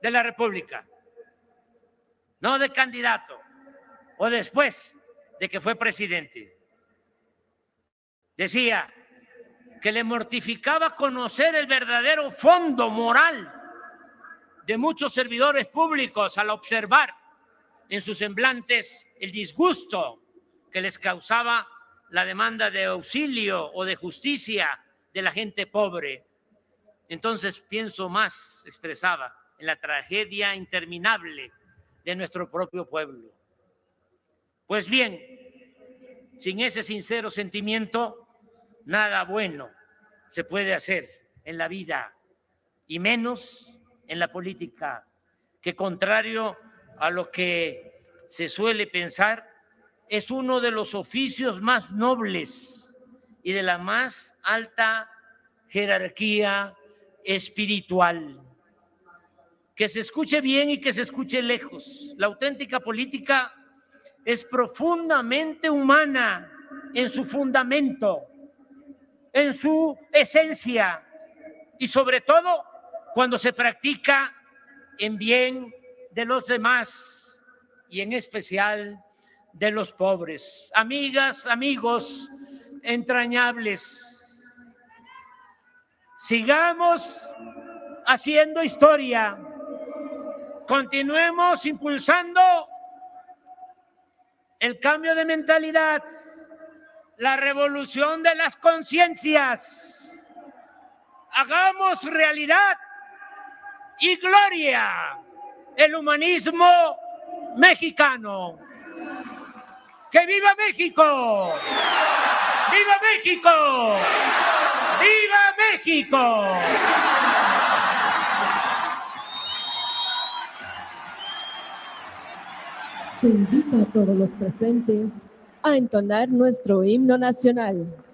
de la República, no de candidato, o después de que fue presidente. Decía que le mortificaba conocer el verdadero fondo moral de muchos servidores públicos al observar en sus semblantes el disgusto que les causaba la demanda de auxilio o de justicia de la gente pobre. Entonces pienso más, expresaba, en la tragedia interminable de nuestro propio pueblo. Pues bien, sin ese sincero sentimiento, nada bueno se puede hacer en la vida, y menos en la política, que contrario a lo que se suele pensar, es uno de los oficios más nobles y de la más alta jerarquía espiritual. Que se escuche bien y que se escuche lejos. La auténtica política es profundamente humana en su fundamento, en su esencia, y sobre todo cuando se practica en bien de los demás y en especial de los pobres. Amigas, amigos entrañables, sigamos haciendo historia, continuemos impulsando el cambio de mentalidad, la revolución de las conciencias, hagamos realidad y gloria el humanismo mexicano. ¡Que viva México! ¡Viva México! ¡Viva México! Se invita a todos los presentes a entonar nuestro himno nacional.